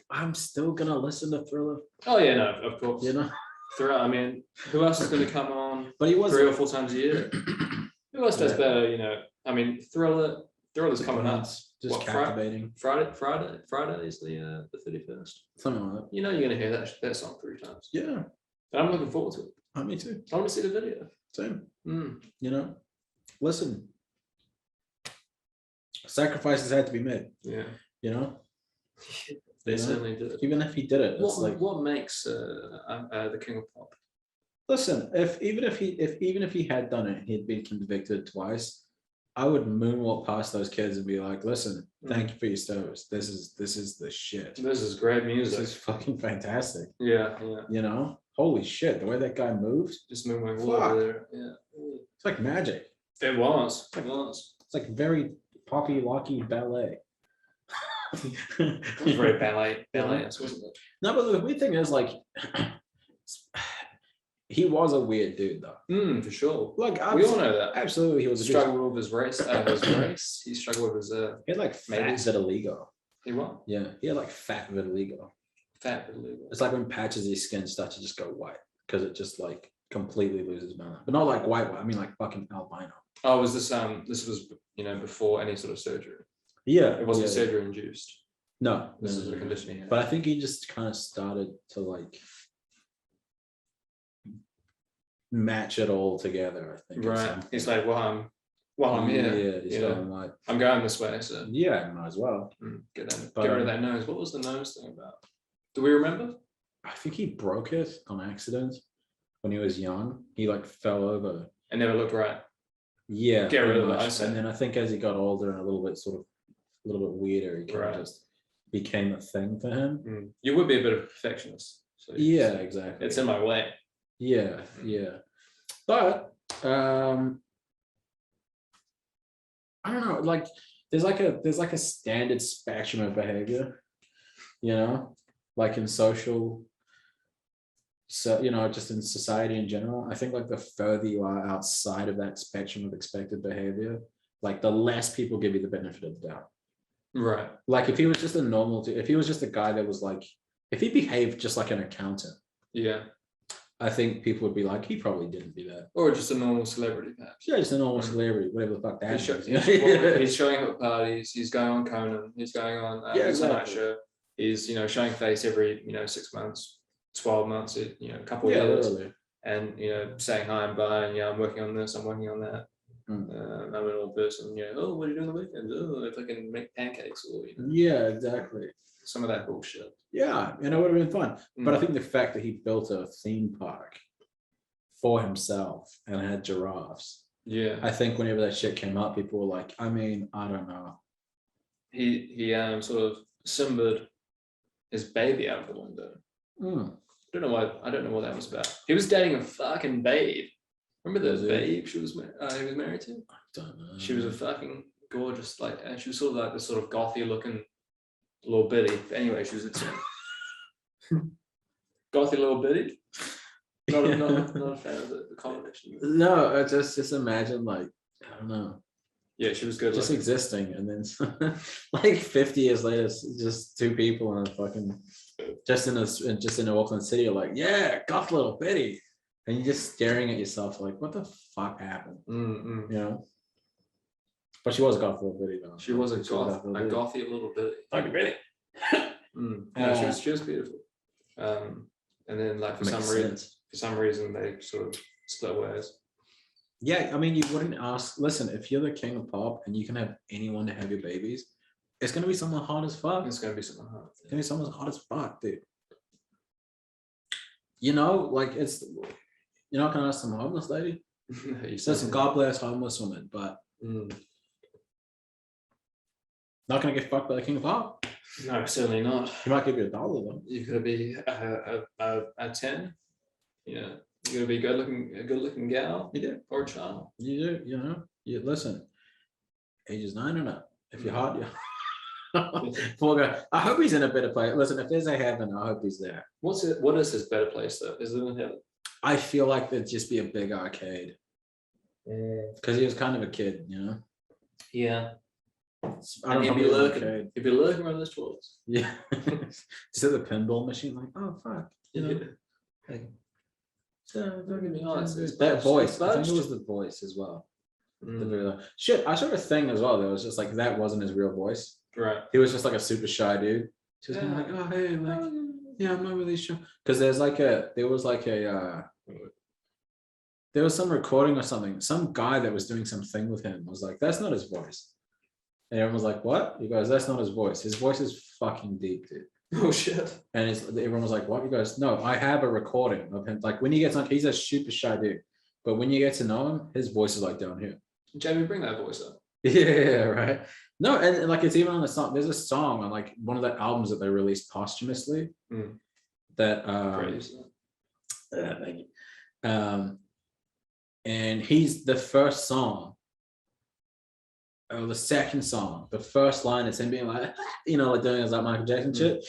I'm still gonna listen to Thriller. Oh yeah, no, of course. You know, Thriller. I mean, who else is going to come on But he was 3 or 4 times a year. Who else does better? You know, I mean, Thriller's coming up. Just captivating. Friday is the 31st. Something like that. You know, you're gonna hear that song 3 times. Yeah. And I'm looking forward to it. Oh, me too. I want to see the video. Same. You know, listen, sacrifices had to be made. Yeah. You know, They certainly did. Even if he did it, it's what makes the King of Pop? Listen, even if he had done it, he'd been convicted twice. I would moonwalk past those kids and be like, "Listen, thank you for your service. This is the shit. This is great music. This is fucking fantastic." Yeah. You know, holy shit, the way that guy moved. Just moving over there. Yeah. It's like magic. It was. It's like very poppy, locky ballet. It was very ballet, wasn't it? No, but the weird thing is, like, he was a weird dude, though. For sure. Like, we all know that. Absolutely, he was struggled with his race. He struggled with his. He had like fat vitiligo. He what? Yeah, he had like fat vitiligo. Fat vitiligo. It's like when patches of your skin start to just go white because it just like completely loses melanin, but not like white. I mean like fucking albino. Oh, was this? This was before any sort of surgery. Yeah, it wasn't surgery induced. No, this is a condition he had. But I think he just kind of started to like match it all together. I think. Right. He's like, well, I'm here. Yeah. He's going like, I'm going this way. So yeah, might as well get rid of that nose. What was the nose thing about? Do we remember? I think he broke it on accident when he was young. He like fell over and never looked right. Yeah. Get rid of it. And then I think as he got older and a little bit weirder, he kind of just became a thing for him. You would be a bit of a perfectionist. So yeah, exactly. It's in my way. Yeah. But I don't know, like there's like a standard spectrum of behavior, like in social, so just in society in general. I think like the further you are outside of that spectrum of expected behavior, like the less people give you the benefit of the doubt. Right. Like if he was just if he was just a guy that was like, if he behaved just like an accountant, yeah, I think people would be like, he probably didn't do that. Or just a normal celebrity, perhaps. Yeah, just a normal celebrity, whatever the fuck that is. He's showing up at parties, he's going on Conan, he's going on Tonight Show. He's, showing face every, 6 months, 12 months, a couple of years. Literally. And, saying hi and bye, and, I'm working on this, I'm working on that. I'm an old person, oh, what are you doing on the weekends? Oh, if I can make pancakes or, Yeah, exactly. Some of that bullshit. Yeah, it would have been fun. But I think the fact that he built a theme park for himself and had giraffes. Yeah. I think whenever that shit came up, people were like, I mean, I don't know. He sort of Simba'd his baby out of the window. I don't know what that was about. He was dating a fucking babe. Remember the babe he was married to? I don't know. She was a fucking gorgeous, and she was sort of like this sort of gothy looking little bitty. But anyway, she was a gothy little bitty. Not a fan of the combination. No, just imagine like, I don't know. Yeah, she was good. Just existing, and then like 50 years later, just two people in a fucking just in Auckland City are like, yeah, goth little bitty, and you're just staring at yourself like, what the fuck happened? But she was a goth little bitty though. She was a gothy little bitty. Fucking bitty. She was beautiful. And then like for some reason they sort of split ways. Yeah, I mean, you wouldn't ask. Listen, if you're the king of pop and you can have anyone to have your babies, it's gonna be someone hot as fuck. It's gonna be someone hot. It's gonna be someone hot as fuck, dude. Like it's. You're not gonna ask some homeless lady. Listen, God bless homeless women, but not gonna get fucked by the king of pop. No, certainly not. He might give you $1 though. You could be a 10. Yeah. You're gonna be a good looking gal. You do. Or a child. You do, You listen. Ages 9 and up. If you're hot, I hope he's in a better place. Listen, if there's a heaven, I hope he's there. What is his better place though? Is it in heaven? I feel like there'd just be a big arcade. Because he was kind of a kid, Yeah. He'd be lurking around those toilets. Yeah. Just at the pinball machine, like, oh fuck. Don't get me honest. That voice. I think Budged. it was the voice as well. The Mm, very shit. I saw a thing as well that was just like that wasn't his real voice. right. He was just like a super shy dude. Just Yeah. like, oh hey, like, yeah, I'm not really sure. Because there was some recording or something. Some guy that was doing something with him was like, that's not his voice. And everyone was like, what? He goes, that's not his voice. His voice is fucking deep, dude. Oh shit. And everyone was like, what? He goes, no, I have a recording of him. Like when he gets on, he's a super shy dude. But when you get to know him, his voice is like down here. Jamie, bring that voice up. Yeah, right. No, and like it's even on the song. There's a song on like one of the albums that they released posthumously that Praise. thank you. And he's the first song, or the second song, the first line is him being like, like doing his like Michael Jackson shit.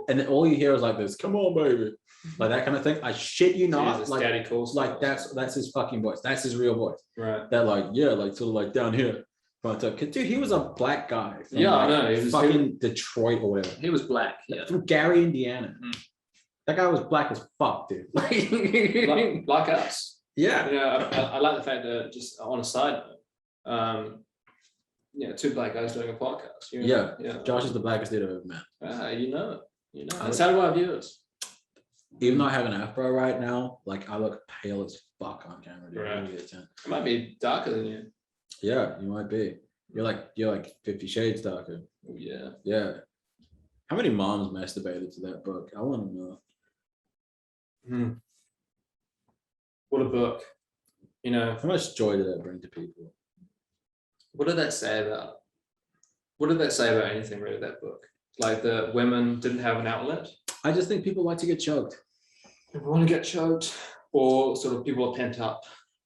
And then all you hear is like this, come on, baby. Like that kind of thing. I shit you not. Jesus, like Daddy calls. like that's his fucking voice. That's his real voice. Right. That like, yeah, like sort of like down here. But dude, he was a black guy. From, Yeah, like, I know. He was fucking Detroit or whatever. He was black. Yeah. From Gary, Indiana. That guy was black as fuck, dude. Like us. Yeah. Yeah. I like the fact that, just on a side note, two black guys doing a podcast. Yeah. Yeah. Josh is the blackest dude I've ever met. You know it. And so do our viewers. Even though I have an afro right now, like I look pale as fuck on camera, dude. Right. I might be darker than you. Yeah, you might be. You're like 50 shades darker. Oh, yeah. Yeah. How many moms masturbated to that book? I want to know. What a book. How much joy did that bring to people? What did that say about? What did that say about anything, really, that book? Like the women didn't have an outlet? I just think people like to get choked. People want to get choked, or sort of people are pent up.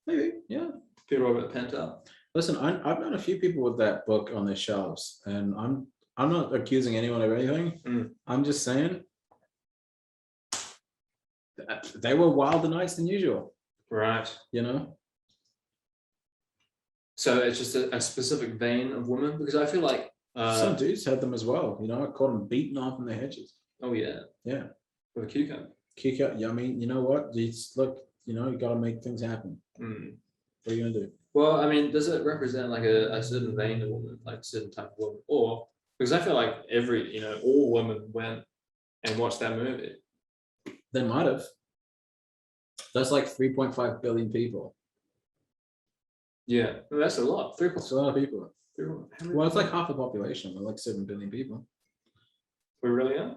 Maybe, yeah. People are a bit pent up. Listen, I've known a few people with that book on their shelves, and I'm not accusing anyone of anything. I'm just saying they were wilder nights than usual. Right. So it's just a specific vein of women, because I feel like some dudes had them as well. I caught them beaten off in the hedges. Oh yeah. Yeah. With a cucumber. Yeah, I mean, you know what? Look, you got to make things happen. What are you gonna do? Well, I mean, does it represent like a certain vein of woman, like a certain type of woman, or because I feel like all women went and watched that movie. They might have. That's like 3.5 billion people. Yeah, that's a lot. That's a lot of people. Well, it's like people? half the population. We're like 7 billion people. We really are.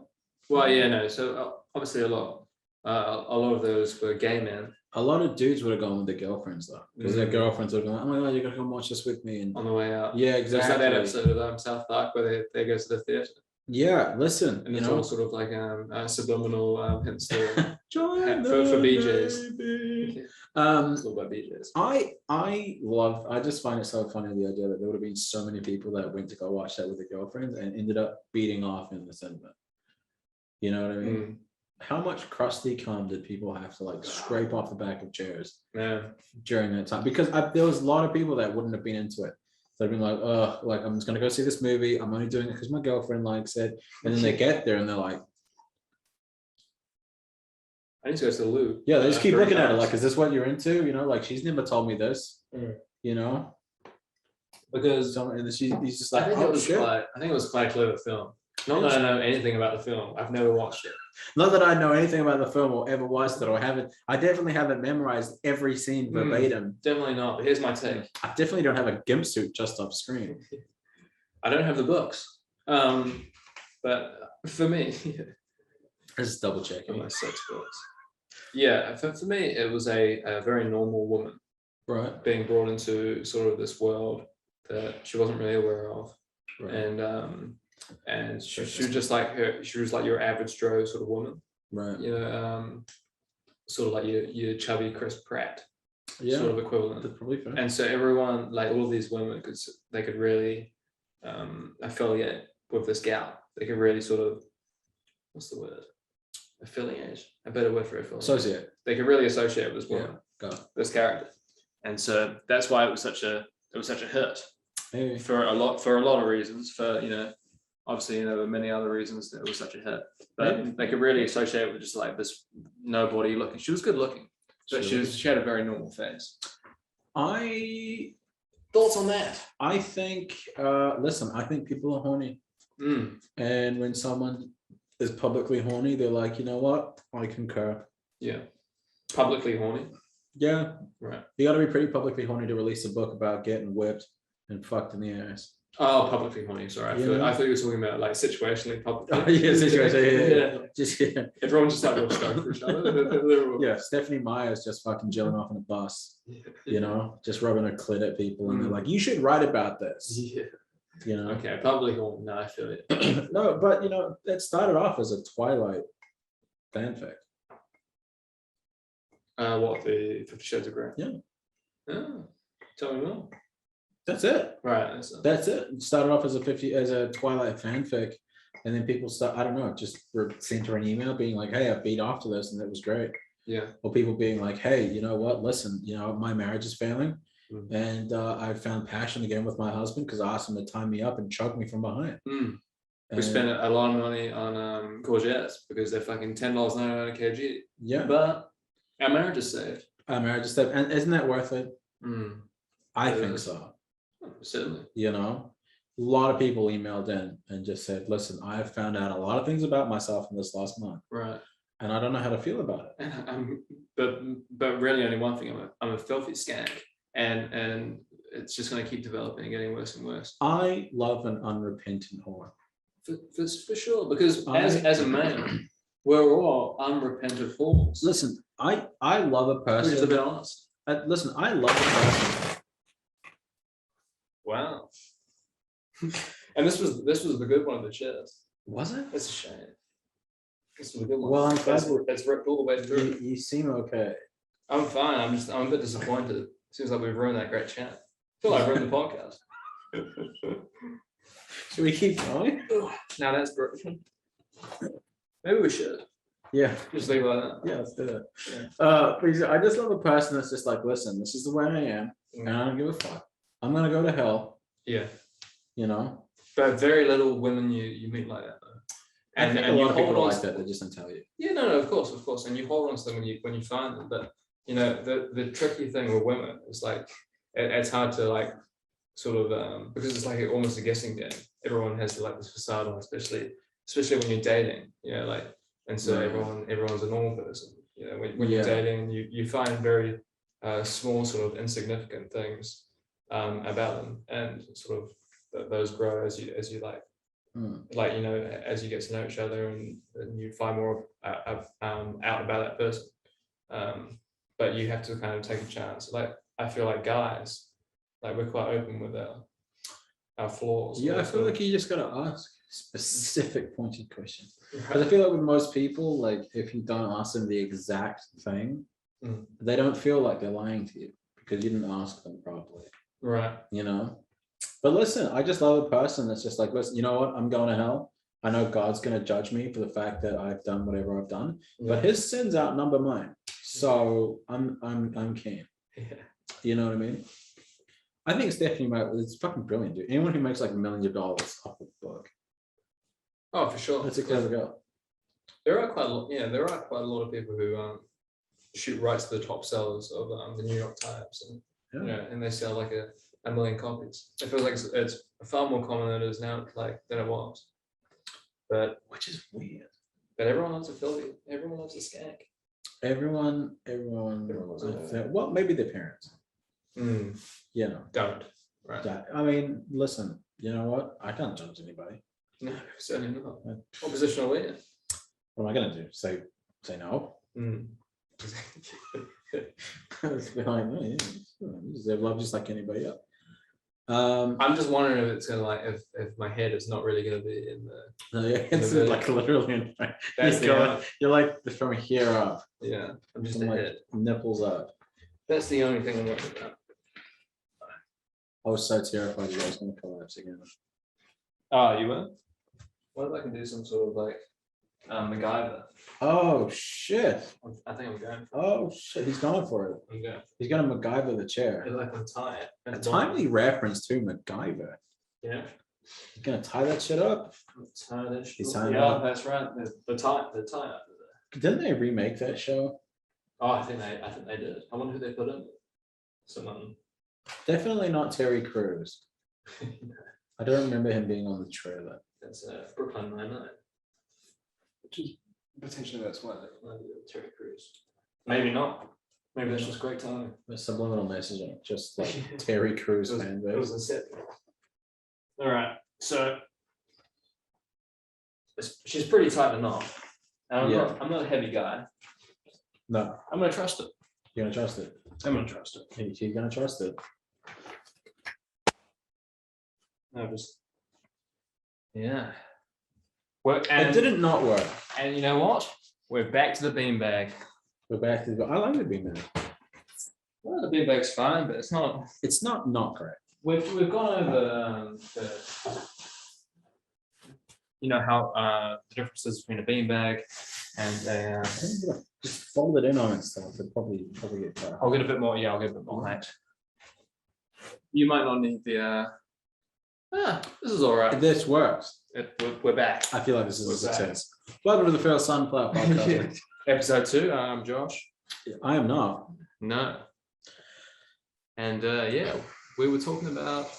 Well, yeah, no. So obviously a lot of those were gay men. A lot of dudes would have gone with their girlfriends though, because their girlfriends would have gone, oh my god, you gotta come watch this with me. And on the way out. Yeah, It's like exactly. that episode of South Park where they go to the theater. Yeah, listen, And it's all sort of like subliminal hints to join for BJs. baby. It's all about BJs. I just find it so funny, the idea that there would have been so many people that went to go watch that with their girlfriends and ended up beating off in the cinema. You know what I mean? How much crusty cum did people have to like scrape off the back of chairs during that time? Because there was a lot of people that wouldn't have been into it. They'd been like, oh, like I'm just gonna go see this movie. I'm only doing it because my girlfriend likes it. And then they get there and they're like, I need to go to the loo. yeah, they just keep looking at it like, is this what you're into? Like she's never told me this. Because he's just like, I think it was quite a clever film. Not that I know anything about the film. I've never watched it. Not that I know anything about the film or ever watched it or haven't. I definitely haven't memorized every scene verbatim. Definitely not. But here's my take. I definitely don't have a gimp suit just off screen. I don't have the books. But for me, Just double checking. my 6 books. Yeah, for me, it was a very normal woman, Right. being brought into sort of this world that she wasn't really aware of, Right. and she was just like she was like your average Joe sort of woman, Right. Sort of like your chubby Chris Pratt Yeah. sort of equivalent. That's probably fair. And so everyone, like all of these women, could really affiliate with this gal. They could really sort of, what's the word? Affiliate. A better word for affiliate. Associate. They could really associate with this woman, this character, and so that's why it was such a hit. Maybe. For a lot of reasons. For obviously there were many other reasons that it was such a hit, but they could really associate with just like this nobody looking. She was good looking. So she had a very normal face. Thoughts on that? I think, listen, I think people are horny. And when someone is publicly horny, they're like, you know what? I concur. Yeah. Publicly horny? Yeah. Right. You got to be pretty publicly horny to release a book about getting whipped and fucked in the ass. Oh, publicly horny. Sorry. I thought you were talking about like situationally publicly. Oh, yeah, situationally. Yeah. Everyone just like real stoked for each other. Yeah, Stephanie Meyer's just fucking jilling off on a bus, you know, just rubbing her clit at people. And they're like, you should write about this. Yeah. You know? Okay, publicly horny. No, I feel it. No, but, you know, it started off as a Twilight fanfic. What, the 50 Shades of Grey? Yeah. Oh, tell me more. That's it. Right. That's it. It started off as a Twilight fanfic, and then people I don't know, just sent her an email being like, hey, I beat off to this and it was great. Yeah. Or people being like, hey, you know what, listen, you know, my marriage is failing, and I found passion again with my husband because I asked him to tie me up and choke me from behind. We spent a lot of money on courgettes because they're fucking $10.99 a kg. Yeah. But our marriage is saved. Our marriage is saved. And isn't that worth it? I think so. Certainly. You know, a lot of people emailed in and just said, listen, I have found out a lot of things about myself in this last month. Right. And I don't know how to feel about it. But really only one thing, I'm a filthy skank. And it's just going to keep developing and getting worse and worse. I love an unrepentant whore. For sure. Because as a man, we're all unrepentant whores. Listen, I love a person. Just a bit honest. Listen, I love a person. Wow. And this was the good one of the chairs. Was it? It's a shame. This was a good one. Well, I'm glad it's ripped all the way through. You seem okay. I'm fine. I'm a bit disappointed. Seems like we've ruined that great chat. I feel like I've ruined the podcast. Should we keep going? Now that's broken. Maybe we should. Yeah. Just leave it like that. Yeah, let's do it. Yeah. Because I just love a person that's just like, listen, this is the way I am, and I don't give a fuck. I'm gonna go to hell. Yeah. You know. But very little women you meet like that though. And you hold on like that, they just don't tell you. Yeah, no, of course. And you hold on to them when you find them. But you know, the tricky thing with women is like it's hard to like sort of because it's like almost a guessing game. Everyone has like this facade on, especially when you're dating, you know, like, and so everyone's a normal person. You know, when you're dating, you find very small sort of insignificant things about them, and sort of those grow as you like, you know, as you get to know each other, and you find more out about that person. But you have to kind of take a chance. Like I feel like guys, like we're quite open with our flaws. Yeah, I feel like you just gotta ask specific pointed questions. Because I feel like with most people, like if you don't ask them the exact thing, they don't feel like they're lying to you because you didn't ask them properly. Right. You know. But listen, I just love a person that's just like, listen, you know what? I'm going to hell. I know God's going to judge me for the fact that I've done whatever I've done, but his sins outnumber mine. So I'm keen. Yeah. You know what I mean? I think Stephanie it's fucking brilliant, dude. Anyone who makes like millions of dollars off a book. Oh, for sure. That's a clever girl. There are quite a lot of people who shoot right to the top sellers of the New York Times, and you know, and they sell like a million copies. It feels like it's far more common than it is now, like than it was. But which is weird. But everyone loves a filthy. Everyone loves a skank. Everyone well, maybe their parents. You know. Don't. Right. I mean, listen, you know what? I can't judge anybody. No, certainly not. What position are we in? What am I gonna do? Say no? It's like, oh, yeah, you deserve love just like anybody else. I'm just wondering if it's gonna like if my head is not really gonna be in the. It's like literally. You're like from here up. Yeah, I'm just like nipples up. That's the only thing I'm worried about. I was so terrified you guys gonna collapse again. Oh, you were? What if I can do some sort of like MacGyver? Oh shit! I think I'm going for it. Oh shit! He's going for it. I'm going. He's gonna MacGyver the chair. Like I'm tired. A timely reference to MacGyver. Yeah. He's gonna tie that shit up. Tie that shit. He's tying up. That's right. The tie up there. Didn't they remake that show? Oh, I think they did. I wonder who they put in. Someone. Definitely not Terry Crews. I don't remember him being on the trailer. That's Brooklyn Nine-Nine. Which is potentially that's why they might be Terry Crews. Maybe not. Maybe that's just great timing. The subliminal messaging, just like Terry Crews fan It was base. a set. All right, so she's pretty tight to knot. And I'm not a heavy guy. No, I'm gonna trust it. you're gonna trust it. I'm gonna trust it. You're gonna trust it. No, just yeah. Well, and It didn't not work. And you know what? We're back to the beanbag. We're back to the. I like the beanbag. Well, the beanbag's fine, but it's not. It's not great. We've gone over how the differences between a beanbag and a. Just fold it in on itself. It'd probably get better. I'll get a bit more. Yeah, I'll get a bit more height. You might not need the. This is all right. This works. We're back. I feel like this is We're a success. Welcome to the First Sunflower Podcast. Episode 2. I'm Josh. I am not. No. And yeah, we were talking about.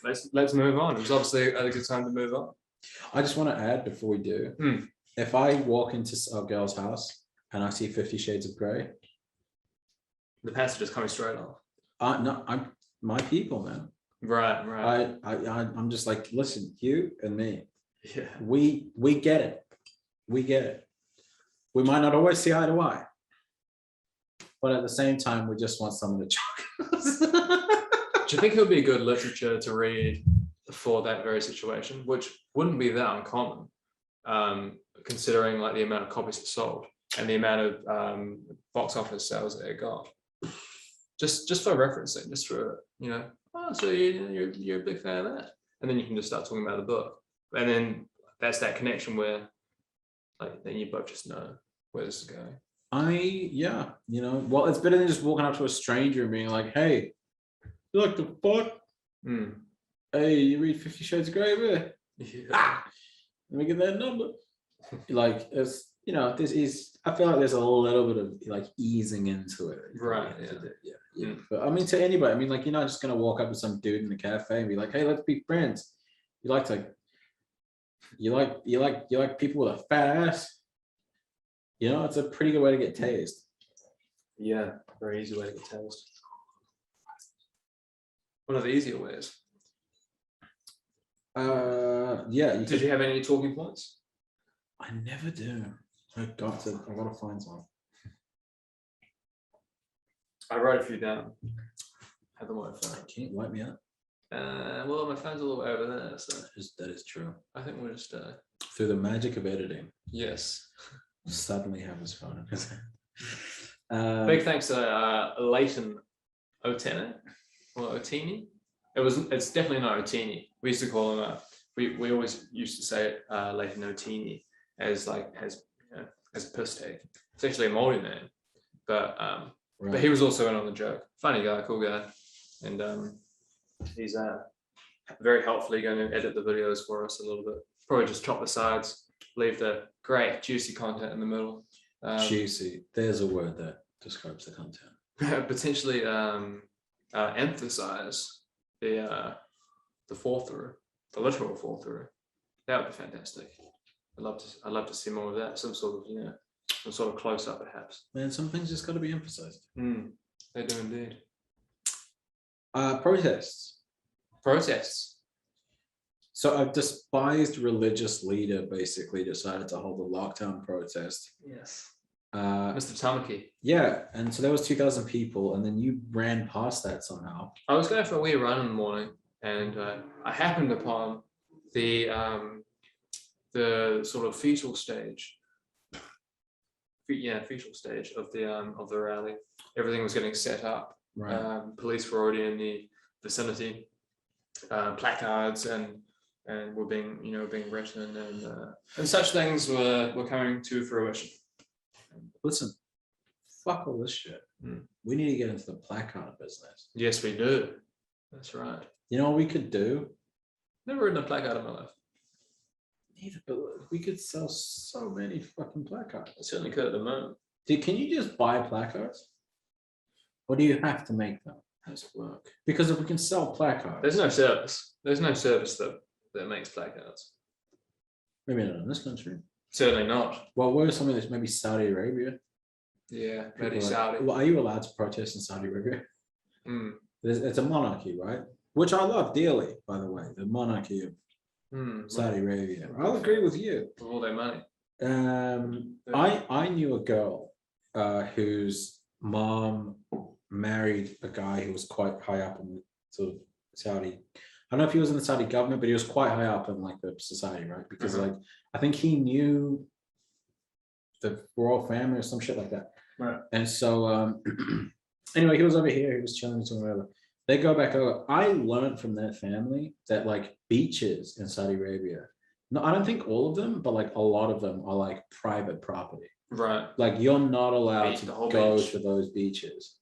Let's move on. It was obviously a good time to move on. I just want to add before we do. If I walk into a girl's house and I see 50 Shades of Grey, the passage is coming straight off. No, I'm my people, man. Right. I'm just like, listen, you and me. Yeah. We get it. We get it. We might not always see eye to eye, but at the same time, we just want someone to choke us. Do you think it would be good literature to read for that very situation, which wouldn't be that uncommon, considering like the amount of copies it sold and the amount of box office sales that it got? Just for referencing, just for so you're a big fan of that, and then you can just start talking about the book, and then that's that connection where, like, then you both just know where this is going. Well, it's better than just walking up to a stranger and being like, "Hey, you like the book? Hey, you read 50 Shades of Grey, man? Yeah. Let me get that number." Like, it's I feel like there's a little bit of like easing into it. Right. Yeah. But I mean, to anybody, I mean, like, you're not just gonna walk up to some dude in the cafe and be like, "Hey, let's be friends." You like people with a fat ass. It's a pretty good way to get tased. Yeah, very easy way to get tased. One of the easier ways. Yeah. Did you have any talking points? I never do. I gotta find some. I wrote a few down. Have them on my phone. Can you light me up? Well, my phone's a little way over there, so that is true. I think we'll just through the magic of editing. Yes. Suddenly have his phone. Big thanks to Layton Otene or Otene. It's definitely not Otene. We used to call him we always used to say Layton Otene as a piss take. It's actually a Māori name, but but he was also in on the joke. Funny guy, cool guy, and he's very helpfully going to edit the videos for us a little bit. Probably just chop the sides, leave the great juicy content in the middle. Juicy. There's a word that describes the content. Potentially emphasize the fall through, the literal fall through. That would be fantastic. I'd love to see more of that. Some sort of close up, perhaps. Man, some things just got to be emphasized. They do indeed. Protests. So a despised religious leader basically decided to hold a lockdown protest. Yes. Mr. Tamaki. Yeah, and so there was 2,000 people, and then you ran past that somehow. I was going for a wee run in the morning, and I happened upon the sort of fetal stage. Fetal stage of the rally. Everything was getting set up. Right. Police were already in the vicinity. Placards and were being written, and such things were coming to fruition. Listen, fuck all this shit. We need to get into the placard business. Yes, we do. That's right. You know what we could do? Never written a placard in my life. Neither, but we could sell so many fucking placards. I certainly could at the moment. Can you just buy placards? Or do you have to make them? How does it work? Because if we can sell placards. There's no service. There's no service that makes placards. Maybe not in this country. Certainly not. Well, where is something that's maybe Saudi Arabia? Yeah, maybe People are like, Saudi. well, are you allowed to protest in Saudi Arabia? Mm. It's a monarchy, right? Which I love dearly, by the way, the monarchy of Saudi Arabia. I'll agree with you. With all their money. I knew a girl whose mom married a guy who was quite high up in the sort of Saudi. I don't know if he was in the Saudi government, but he was quite high up in like the society, right? Because like I think he knew the royal family or some shit like that. Right. And so anyway, he was over here, he was chilling with whatever. They go back over. I learned from their family that like beaches in Saudi Arabia, no, I don't think all of them, but like a lot of them are like private property. Right. Like you're not allowed to go beach. to those beaches.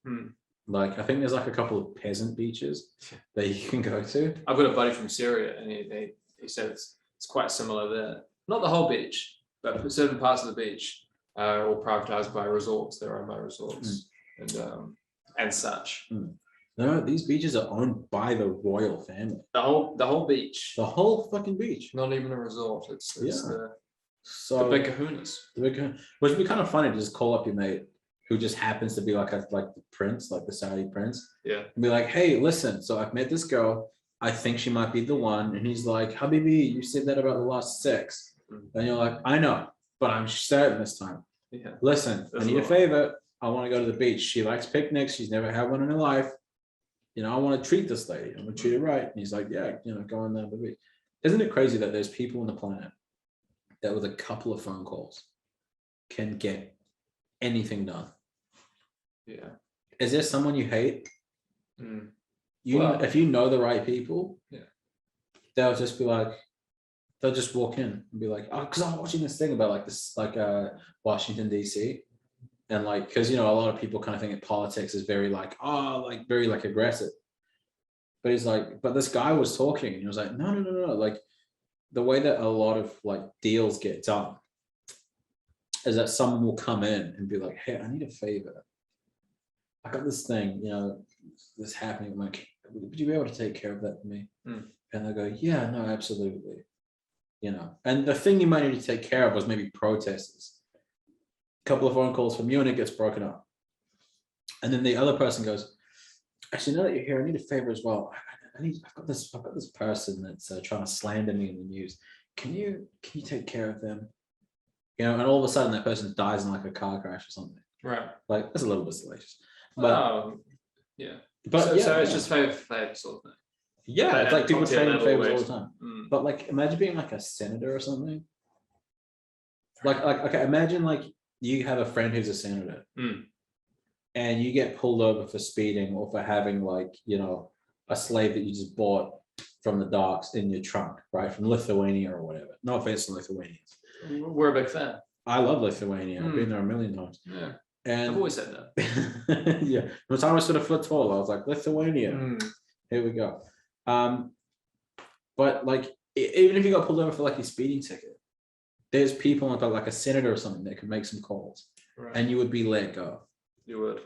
Like I think there's like a couple of peasant beaches that you can go to. I've got a buddy from Syria, and he said it's quite similar there. Not the whole beach, but certain parts of the beach are all privatized by resorts. They're owned by resorts and such. No, these beaches are owned by the royal family. The whole beach. The whole fucking beach. Not even a resort. It's the big kahunas. Which would be kind of funny to just call up your mate who just happens to be like the prince, like the Saudi prince. Yeah. And be like, hey, listen, so I've met this girl. I think she might be the one. And he's like, Habibi, you said that about the last 6. And you're like, I know, but I'm certain this time. Yeah. Listen, I need a favor. I want to go to the beach. She likes picnics. She's never had one in her life. You know, I want to treat this lady. I'm going to treat her right. And he's like, yeah, you know, go on down the beach. Isn't it crazy that there's people on the planet that with a couple of phone calls can get anything done? Yeah. Is there someone you hate? Well, if you know the right people, they'll just walk in and be like, oh, because I'm watching this thing about like this, like Washington, D.C. And like, because, you know, a lot of people kind of think that politics is very like, very like aggressive. But he's like, but this guy was talking and he was like, no. Like the way that a lot of like deals get done is that someone will come in and be like, hey, I need a favor. I got this thing, you know, this happening. I'm like, would you be able to take care of that for me? And they'll go, yeah, no, absolutely. You know, and the thing you might need to take care of was maybe protesters. A couple of phone calls from you and it gets broken up. And then the other person goes, actually, now that you're here, I need a favor as well. I've got this person that's trying to slander me in the news. Can you take care of them? You know, and all of a sudden that person dies in like a car crash or something. Right. Like that's a little bit salacious. But yeah. But so it's just favor for favor sort of thing. Yeah, it's like people trading favors all the time. But like imagine being like a senator or something. Like okay, imagine like you have a friend who's a senator and you get pulled over for speeding or for having like, you know, a slave that you just bought from the docks in your trunk, right? From Lithuania or whatever. No offense to Lithuanians. We're a big fan. I love Lithuania. I've been there a million times. Yeah. And I've always said that. yeah. By the time I was sort of foot tall, I was like, Lithuania. Here we go. But like, even if you got pulled over for like your speeding ticket, there's people like a senator or something that could make some calls and you would be let go. You would.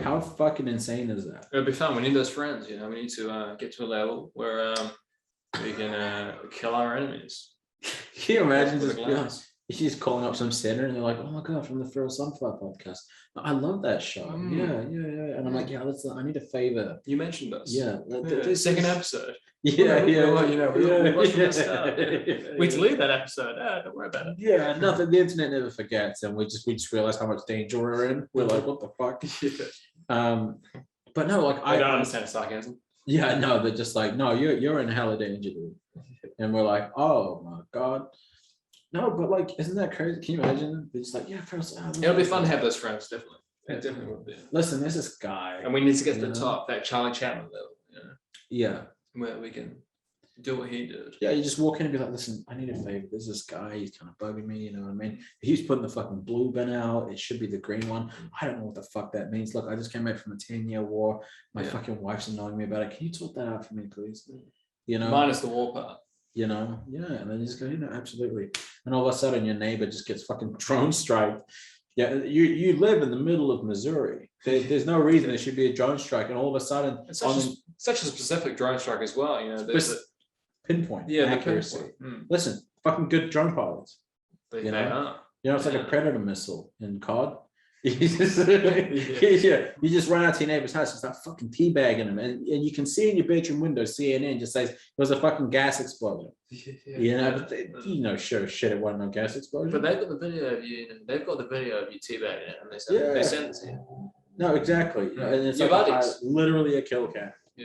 How fucking insane is that? It would be fun. We need those friends, you know, we need to get to a level where we can kill our enemies. Can you imagine she's calling up some senator and they're like, oh my God, from the Feral Sunflower podcast. I love that show. Yeah. And I'm like, yeah, I need a favor. You mentioned us. Yeah. Second episode. Yeah. We deleted that episode. Don't worry about it. Yeah, nothing. The internet never forgets, and we just realize how much danger we're in. We're like, what the fuck? But no, like I don't understand sarcasm. Yeah, no, they're just like, no, you're in hella danger, dude. And we're like, oh my God. No, but like, isn't that crazy? Can you imagine? They're just like, yeah, it'll be fun to have those friends, definitely. It definitely would be. Listen, there's this guy. And we need to get to the top, that Charlie Chaplin level, you know? Yeah. Where we can do what he did. Yeah, you just walk in and be like, listen, I need a favor. There's this guy, he's kind of bugging me, you know what I mean? He's putting the fucking blue bin out. It should be the green one. I don't know what the fuck that means. Look, I just came back from a 10-year war. My fucking wife's annoying me about it. Can you sort that out for me, please? You know? Minus the war part. You know? Yeah, and then you just go, you know, absolutely. And all of a sudden your neighbor just gets fucking drone striked Yeah, you live in the middle of Missouri. There's no reason there should be a drone strike, and all of a sudden, it's such a specific drone strike as well. You know, pinpoint yeah, accuracy. Listen, fucking good drone pilots. They are. You know, it's like a predator missile in COD. You just run out to your neighbor's house and start fucking teabagging them, and you can see in your bedroom window CNN just says there was a fucking gas explosion. But sure as shit it wasn't no gas explosion. But they've got the video of you. They've got the video of you teabagging it, and they send it to you. No, exactly. And it's literally a kill cam.